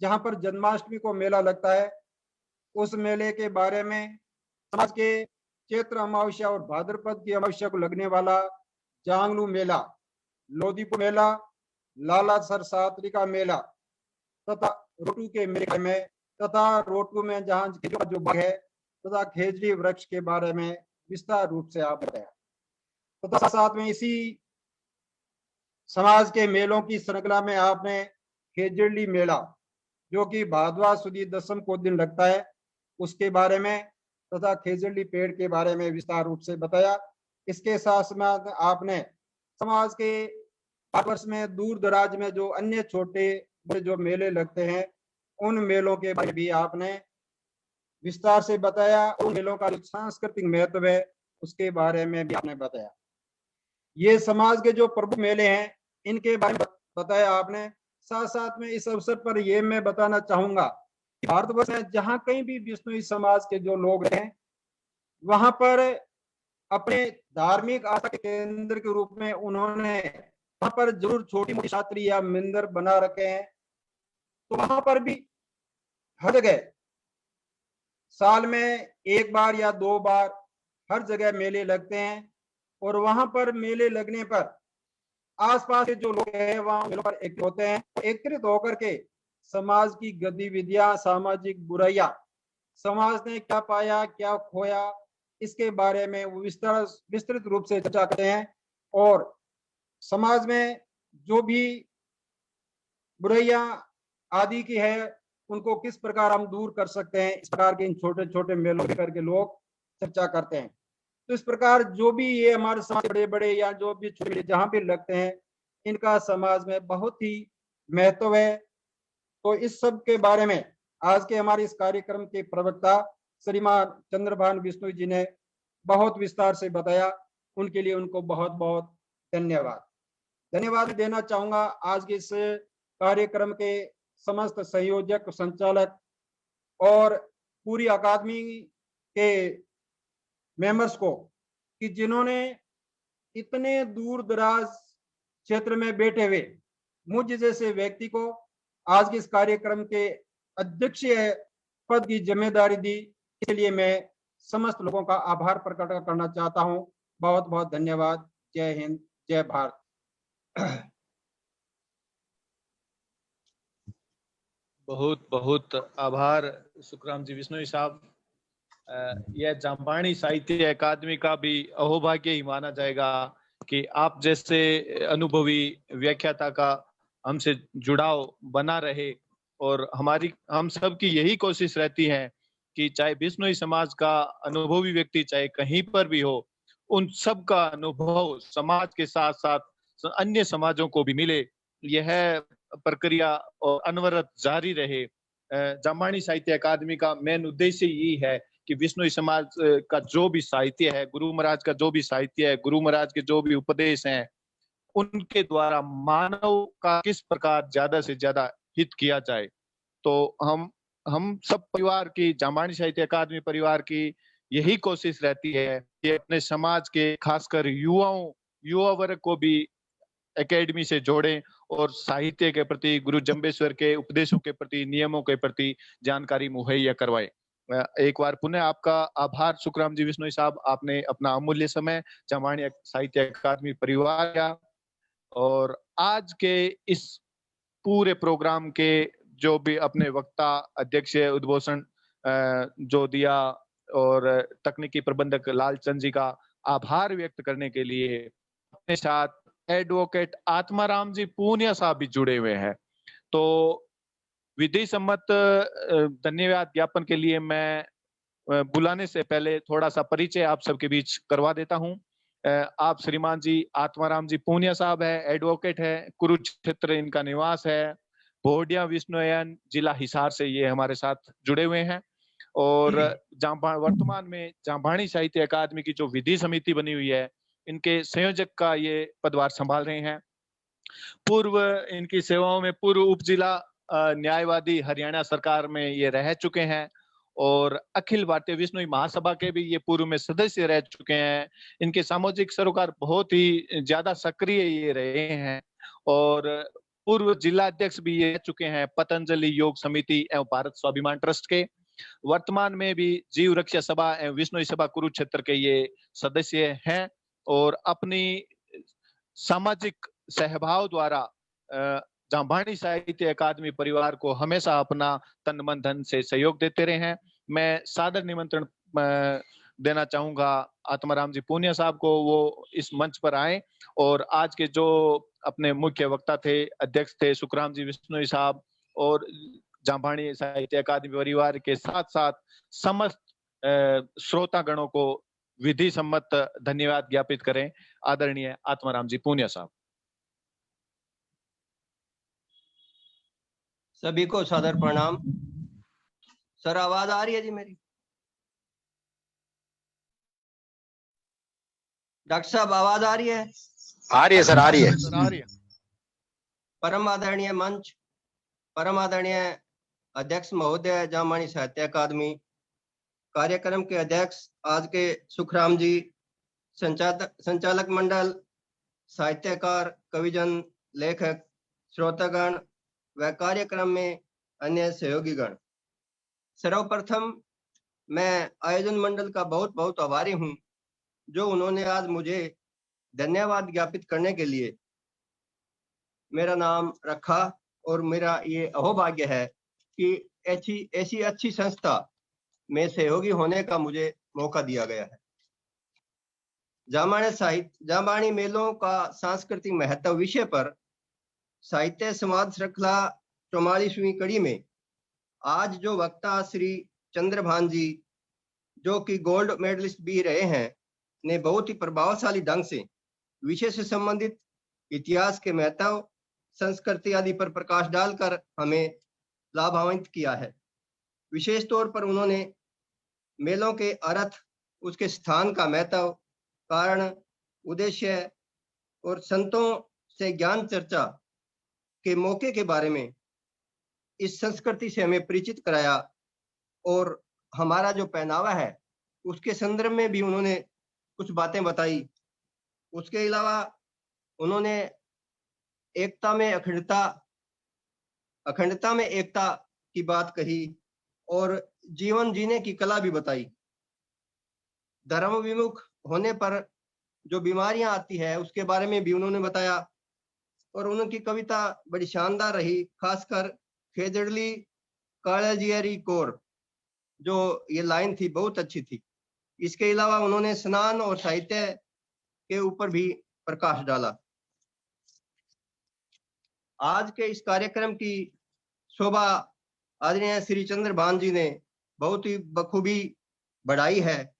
जहां पर जन्माष्टमी को मेला लगता है, उस मेले के बारे में समाज के चैत्र अमावस्या और भाद्रपद की अमावस्या को लगने वाला जांगलू मेला, लोदीपुर मेला, लालासर सात्री का मेला तथा रोटू के मेले में तथा रोटू में जहां जो बाग है तथा खेजड़ी वृक्ष के बारे में विस्तार रूप से आप बताया तथा साथ में इसी समाज के मेलों की श्रृंखला में आपने खेजड़ी मेला, जो कि भाद्वा सुदी दशम को दिन लगता है, उसके बारे में तथा खेजड़ी पेड़ के बारे में विस्तार रूप से बताया। इसके साथ साथ आपने समाज के आपस में दूर दराज में जो अन्य छोटे बड़े जो मेले लगते हैं, उन मेलों के बारे में भी आपने विस्तार से बताया। उन मेलों का जो सांस्कृतिक महत्व है उसके बारे में भी आपने बताया। ये समाज के जो प्रमुख मेले हैं इनके बारे में बताया आपने। साथ साथ में इस अवसर पर ये मैं बताना चाहूंगा कि भारतवर्ष में जहां कहीं भी बिश्नोई समाज के जो लोग हैं, वहां पर अपने धार्मिक आस्था के केंद्र के रूप में उन्होंने वहां पर जरूर छोटी मोटी छात्री या मंदिर बना रखे हैं तो वहां पर भी हर जगह साल में एक बार या 2 बार हर जगह मेले लगते हैं, और वहां पर मेले लगने पर आसपास के जो लोग हैं वहां मेलों पर एकत्रित होते हैं, एकत्रित होकर के समाज की गतिविधियां, सामाजिक बुराइयां, समाज ने क्या पाया क्या खोया, इसके बारे में वो विस्तृत रूप से चर्चा करते हैं, और समाज में जो भी बुराइयां आदि की है उनको किस प्रकार हम दूर कर सकते हैं, इस प्रकार के इन छोटे छोटे मेलों करके लोग चर्चा करते हैं। तो इस प्रकार जो भी ये हमारे समाज बड़े बड़े या जो भी छोटे जहां भी लगते हैं, इनका समाज में बहुत ही महत्व है। तो इस सब के बारे में आज के हमारे इस कार्यक्रम के प्रवक्ता श्रीमान चंद्रभान बिश्नोई जी ने बहुत विस्तार से बताया, उनके लिए उनको बहुत बहुत धन्यवाद देना चाहूंगा। आज के इस कार्यक्रम के समस्त संयोजक, संचालक और पूरी अकादमी के मेंबर्स को, कि जिन्होंने इतने दूर दराज क्षेत्र में बैठे हुए मुझ जैसे व्यक्ति को आज के इस कार्यक्रम के अध्यक्षीय पद की जिम्मेदारी दी, इसलिए मैं समस्त लोगों का आभार प्रकट करना चाहता हूं। बहुत बहुत धन्यवाद। जय हिंद, जय भारत। बहुत बहुत आभार सुखराम जी बिश्नोई साहब। यह जाम्बानी साहित्य अकादमी का भी अहोभाग्य ही माना जाएगा कि आप जैसे अनुभवी व्याख्याता का हमसे जुड़ाव बना रहे, और हम सब की यही कोशिश रहती है कि चाहे बिश्नोई समाज का अनुभवी व्यक्ति चाहे कहीं पर भी हो, उन सब का अनुभव समाज के साथ साथ अन्य समाजों को भी मिले, यह प्रक्रिया और अनवरत जारी रहे। जाम्बानी साहित्य अकादमी का मेन उद्देश्य यही है कि बिश्नोई समाज का जो भी साहित्य है, गुरु महाराज का जो भी साहित्य है, गुरु महाराज के जो भी उपदेश हैं, उनके द्वारा मानव का किस प्रकार ज्यादा से ज्यादा हित किया जाए। तो हम सब परिवार की, जाम्बानी साहित्य अकादमी परिवार की यही कोशिश रहती है कि अपने समाज के खासकर युवा वर्ग को भी एकेडमी से जोड़ें और साहित्य के प्रति, गुरु जम्बेश्वर के उपदेशों के प्रति, नियमों के प्रति जानकारी मुहैया करवाएं। एक बार पुनः आपका आभार सुखराम जी बिश्नोई साहब, आपने अपना अमूल्य समय जाम्बानी साहित्य अकादमी परिवार का और आज के इस पूरे प्रोग्राम के जो भी अपने वक्ता, अध्यक्ष, उद्घोषण जो दिया, और तकनीकी प्रबंधक लालचंद जी का आभार व्यक्त करने के लिए अपने साथ एडवोकेट आत्माराम जी पूनिया साहब भी जुड़े हुए हैं। तो विधि सम्मत धन्यवाद ज्ञापन के लिए मैं बुलाने से पहले थोड़ा सा परिचय आप सबके बीच करवा देता हूं। आप श्रीमान जी आत्माराम जी पूनिया साहब है, एडवोकेट है, कुरुक्षेत्र इनका निवास है, भोडिया विष्णुयन जिला हिसार से ये हमारे साथ जुड़े हुए हैं, और वर्तमान में जाम्बानी साहित्य अकादमी की जो विधि समिति बनी हुई है, इनके संयोजक का ये पदभार संभाल रहे हैं। पूर्व इनकी सेवाओं में पूर्व उप जिला न्यायवादी हरियाणा सरकार में ये रह चुके हैं, और अखिल भारतीय बिश्नोई महासभा के भी ये पूर्व में सदस्य रह चुके हैं। इनके सामाजिक सरोकार बहुत ही ज्यादा सक्रिय ये रहे हैं, और पूर्व जिला अध्यक्ष भी ये रह चुके हैं पतंजलि योग समिति एवं भारत स्वाभिमान ट्रस्ट के। वर्तमान में भी जीव रक्षा सभा एवं बिश्नोई सभा कुरुक्षेत्र के ये सदस्य हैं, और अपनी सामाजिक सहभाव द्वारा जाम्बानी साहित्य अकादमी परिवार को हमेशा अपना तन मन धन से सहयोग देते रहे हैं। मैं सादर निमंत्रण देना चाहूंगा आत्माराम जी पूनिया साहब को, वो इस मंच पर आए और आज के जो अपने मुख्य वक्ता थे, अध्यक्ष थे सुखराम जी बिश्नोई साहब, और जाम्बानी साहित्य अकादमी परिवार के साथ साथ समस्त श्रोतागणों को विधि सम्मत धन्यवाद ज्ञापित करें। आदरणीय आत्माराम जी पूनिया साहब। सभी को सादर प्रणाम। सर आवाज आ रही है जी मेरी? डॉक्टर साहब आवाज आ रही है? आ रही है सर, आ रही है। परम आदरणीय मंच, परम आदरणीय अध्यक्ष महोदय जाम्बानी साहित्य अकादमी, कार्यक्रम के अध्यक्ष आज के सुखराम जी, संचालक मंडल, साहित्यकार, कविजन, लेखक, श्रोतागण व कार्यक्रम में अन्य सहयोगीगण, सर्वप्रथम मैं आयोजन मंडल का बहुत बहुत आभारी हूं, जो उन्होंने आज मुझे धन्यवाद ज्ञापित करने के लिए मेरा नाम रखा, और मेरा ये अहोभाग्य है कि ऐसी अच्छी संस्था में सहयोगी होने का मुझे मौका दिया गया है। जामबानी मेलों का सांस्कृतिक महत्व विषय पर साहित्य संवाद श्रृंखला 44वीं कड़ी में आज जो वक्ता श्री चंद्रभान जी, जो कि गोल्ड मेडलिस्ट भी रहे हैं, ने बहुत ही प्रभावशाली ढंग से विषय से संबंधित इतिहास के महत्व, संस्कृति आदि पर प्रकाश डालकर हमें लाभान्वित किया है। विशेष तौर पर उन्होंने मेलों के अर्थ, उसके स्थान का महत्व, कारण, उद्देश्य और संतों से ज्ञान चर्चा के मौके के बारे में इस संस्कृति से हमें परिचित कराया, और हमारा जो पहनावा है उसके संदर्भ में भी उन्होंने कुछ बातें बताई। उसके अलावा उन्होंने एकता में अखंडता में एकता की बात कही, और जीवन जीने की कला भी बताई। धर्म विमुख होने पर जो बीमारियां आती है उसके बारे में भी उन्होंने बताया, और उनकी कविता बड़ी शानदार रही, खासकर खेजड़ली कालाजियरी कोर, जो ये लाइन थी बहुत अच्छी थी। इसके अलावा उन्होंने स्नान और साहित्य के ऊपर भी प्रकाश डाला। आज के इस कार्यक्रम की शोभा आदरणीय श्री चंद्रभान जी ने बहुत ही बखूबी बढ़ाई है।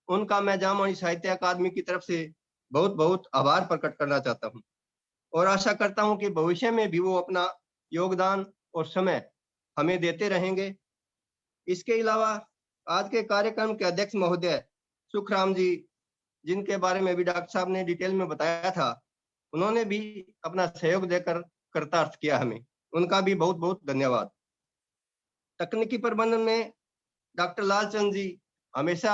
उनका मैं जामबानी साहित्य अकादमी की तरफ से बहुत बहुत आभार प्रकट करना चाहता हूं, और आशा करता हूं कि भविष्य में भी वो अपना योगदान और समय हमें देते रहेंगे। इसके अलावा आज के कार्यक्रम के अध्यक्ष महोदय सुखराम जी, जिनके बारे में भी डॉक्टर साहब ने डिटेल में बताया था, उन्होंने भी अपना सहयोग देकर कृतार्थ किया हमें, उनका भी बहुत बहुत धन्यवाद। तकनीकी प्रबंधन में डॉक्टर लालचंद जी हमेशा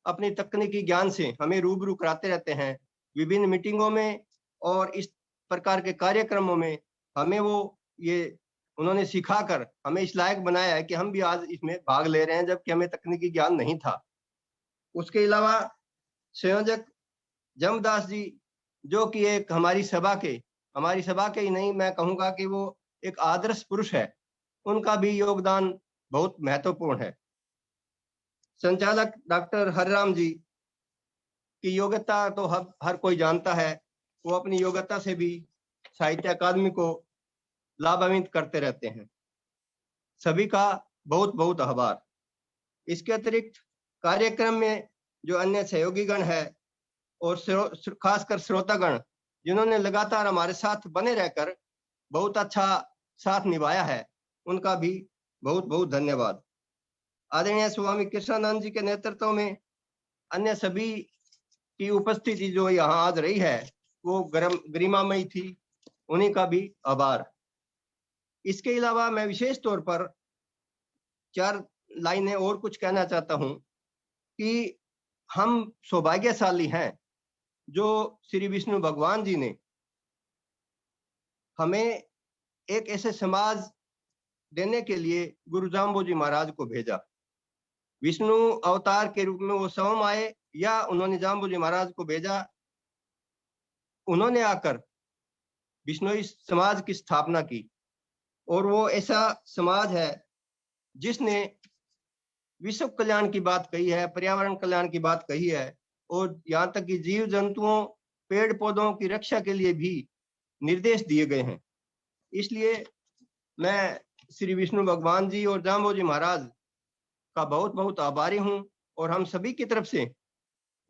अपनी तकनीकी ज्ञान से हमें रूबरू कराते रहते हैं। विभिन्न मीटिंगों में और इस प्रकार के कार्यक्रमों में हमें वो ये उन्होंने सिखाकर हमें इस लायक बनाया है कि हम भी आज इसमें भाग ले रहे हैं, जबकि हमें तकनीकी ज्ञान नहीं था। उसके अलावा संयोजक जमदास जी, जो कि एक हमारी सभा के ही नहीं, मैं कहूँगा कि वो एक आदर्श पुरुष है, उनका भी योगदान बहुत महत्वपूर्ण है। संचालक डॉक्टर हरिराम जी की योग्यता तो हर कोई जानता है, वो अपनी योग्यता से भी साहित्य अकादमी को लाभान्वित करते रहते हैं। सभी का बहुत बहुत आभार। इसके अतिरिक्त कार्यक्रम में जो अन्य सहयोगीगण है और खासकर श्रोतागण, जिन्होंने लगातार हमारे साथ बने रहकर बहुत अच्छा साथ निभाया है, उनका भी बहुत बहुत धन्यवाद। आदरणीय स्वामी कृष्णानंद जी के नेतृत्व में अन्य सभी की उपस्थिति जो यहाँ आज रही है वो गरिमामयी थी, उन्हीं का भी आभार। इसके अलावा मैं विशेष तौर पर 4 लाइनें और कुछ कहना चाहता हूं कि हम सौभाग्यशाली हैं जो श्री विष्णु भगवान जी ने हमें एक ऐसे समाज देने के लिए गुरु जाम्बो जी महाराज को भेजा। विष्णु अवतार के रूप में वो स्वयं आए या उन्होंने जाम्बो जी महाराज को भेजा। उन्होंने आकर बिश्नोई समाज की स्थापना की, और वो ऐसा समाज है जिसने विश्व कल्याण की बात कही है, पर्यावरण कल्याण की बात कही है, और यहाँ तक कि जीव जंतुओं, पेड़ पौधों की रक्षा के लिए भी निर्देश दिए गए हैं। इसलिए मैं श्री विष्णु भगवान जी और जाम्बो जी महाराज का बहुत बहुत आभारी हूँ, और हम सभी की तरफ से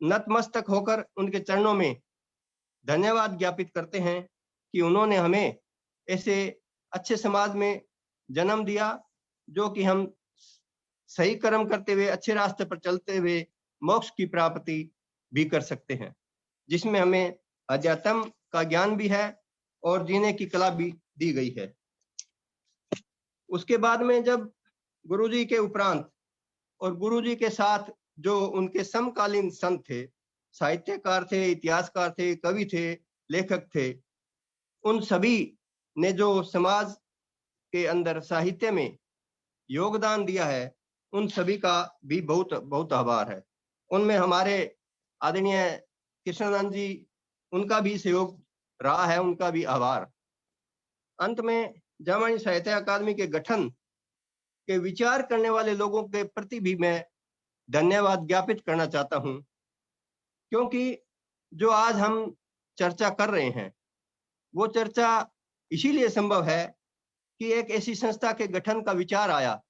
नतमस्तक होकर उनके चरणों में धन्यवाद ज्ञापित करते हैं कि उन्होंने हमें ऐसे अच्छे समाज में जन्म दिया, जो कि हम सही कर्म करते हुए अच्छे रास्ते पर चलते हुए मोक्ष की प्राप्ति भी कर सकते हैं, जिसमें हमें अध्यात्म का ज्ञान भी है और जीने की कला भी दी गई है। उसके बाद में जब गुरुजी के उपरांत और गुरुजी के साथ जो उनके समकालीन संत थे, साहित्यकार थे, इतिहासकार थे, कवि थे, लेखक थे, उन सभी ने जो समाज के अंदर साहित्य में योगदान दिया है, उन सभी का भी बहुत बहुत आभार है। उनमें हमारे आदरणीय कृष्णानंद जी, उनका भी सहयोग रहा है, उनका भी आभार। अंत में जामवाणी साहित्य अकादमी के गठन के विचार करने वाले लोगों के प्रति भी मैं धन्यवाद ज्ञापित करना चाहता हूं, क्योंकि जो आज हम चर्चा कर रहे हैं वो चर्चा इसीलिए संभव है कि एक ऐसी संस्था के गठन का विचार आया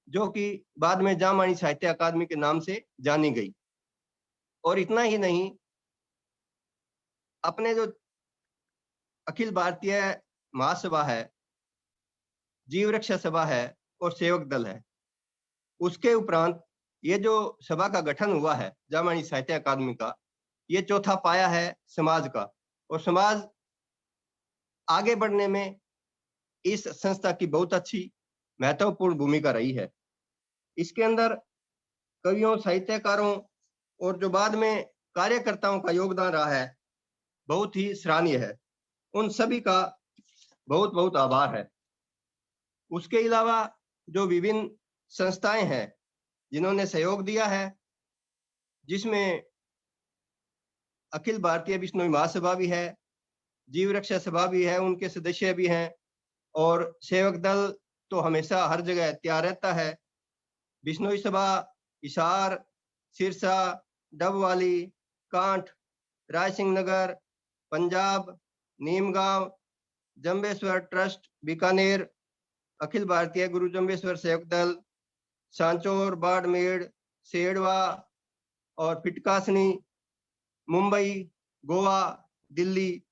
जो कि बाद में जामवाणी साहित्य अकादमी के नाम से जानी गई। और इतना ही नहीं, अपने जो अखिल भारतीय महासभा है, जीव रक्षा सभा है और सेवक दल है, उसके उपरांत ये जो सभा का गठन हुआ है जामवाणी साहित्य अकादमी का, ये चौथा पाया है समाज का। और समाज आगे बढ़ने में इस संस्था की बहुत अच्छी महत्वपूर्ण भूमिका रही है। इसके अंदर कवियों, साहित्यकारों और जो बाद में कार्यकर्ताओं का योगदान रहा है, बहुत ही सराहनीय है। उन सभी का बहुत बहुत आभार है। उसके अलावा जो विभिन्न संस्थाएं हैं जिन्होंने सहयोग दिया है, जिसमें अखिल भारतीय बिश्नोई महासभा भी है, जीव रक्षा सभा भी है, उनके सदस्य भी हैं, और सेवक दल तो हमेशा हर जगह तैयार रहता है। बिश्नोई सभा हिसार, सिरसा, डबवाली, कांठ, राय सिंह नगर, पंजाब, नीमगांव, जंबेश्वर ट्रस्ट बीकानेर, अखिल भारतीय गुरु जंबेश्वर सेवक दल, सांचौर, बाड़मेर, सेड़वा और पिटकासनी, मुंबई, गोवा, दिल्ली,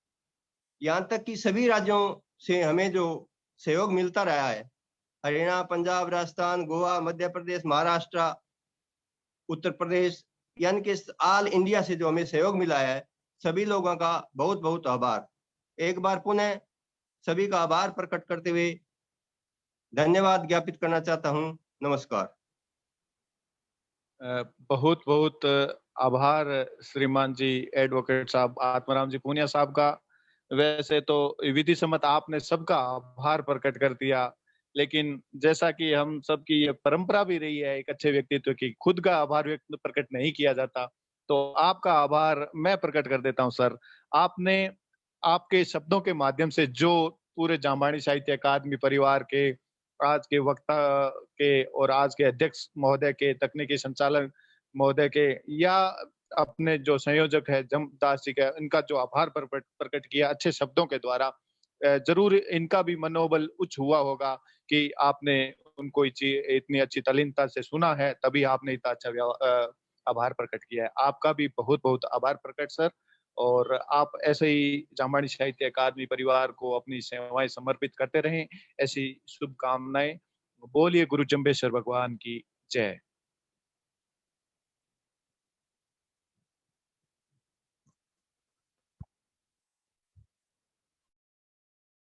यहाँ तक कि सभी राज्यों से हमें जो सहयोग मिलता रहा है, हरियाणा, पंजाब, राजस्थान, गोवा, मध्य प्रदेश, महाराष्ट्र, उत्तर प्रदेश, यानी कि ऑल इंडिया से जो हमें सहयोग मिला है, सभी लोगों का बहुत बहुत आभार। एक बार पुनः सभी का आभार प्रकट करते हुए धन्यवाद ज्ञापित करना चाहता हूं। नमस्कार। बहुत बहुत आभार श्रीमान जी, एडवोकेट साहब आत्माराम जी पूनिया साहब का। वैसे तो विधि सम्मत आपने सबका आभार प्रकट कर दिया, लेकिन जैसा कि हम सबकी ये परंपरा भी रही है एक अच्छे व्यक्तित्व की, खुद का आभार व्यक्त प्रकट नहीं किया जाता, तो आपका आभार मैं प्रकट कर देता हूं सर। आपने आपके शब्दों के माध्यम से जो पूरे जामवाणी साहित्य अकादमी परिवार के, आज के वक्ता के और आज के अध्यक्ष महोदय के, तकनीकी संचालक महोदय के, या अपने जो संयोजक है जमदास जी का, इनका जो आभार प्रकट किया अच्छे शब्दों के द्वारा, जरूर इनका भी मनोबल उच्च हुआ होगा कि आपने उनको इतनी अच्छी तल्लीनता से सुना है, तभी आपने इतना अच्छा आभार प्रकट किया है। आपका भी बहुत बहुत आभार प्रकट सर। और आप ऐसे ही जामवाणी साहित्य अकादमी परिवार को अपनी सेवाएं समर्पित करते रहें, ऐसी शुभकामनाएं। बोलिए गुरु जंबेश्वर भगवान की जय।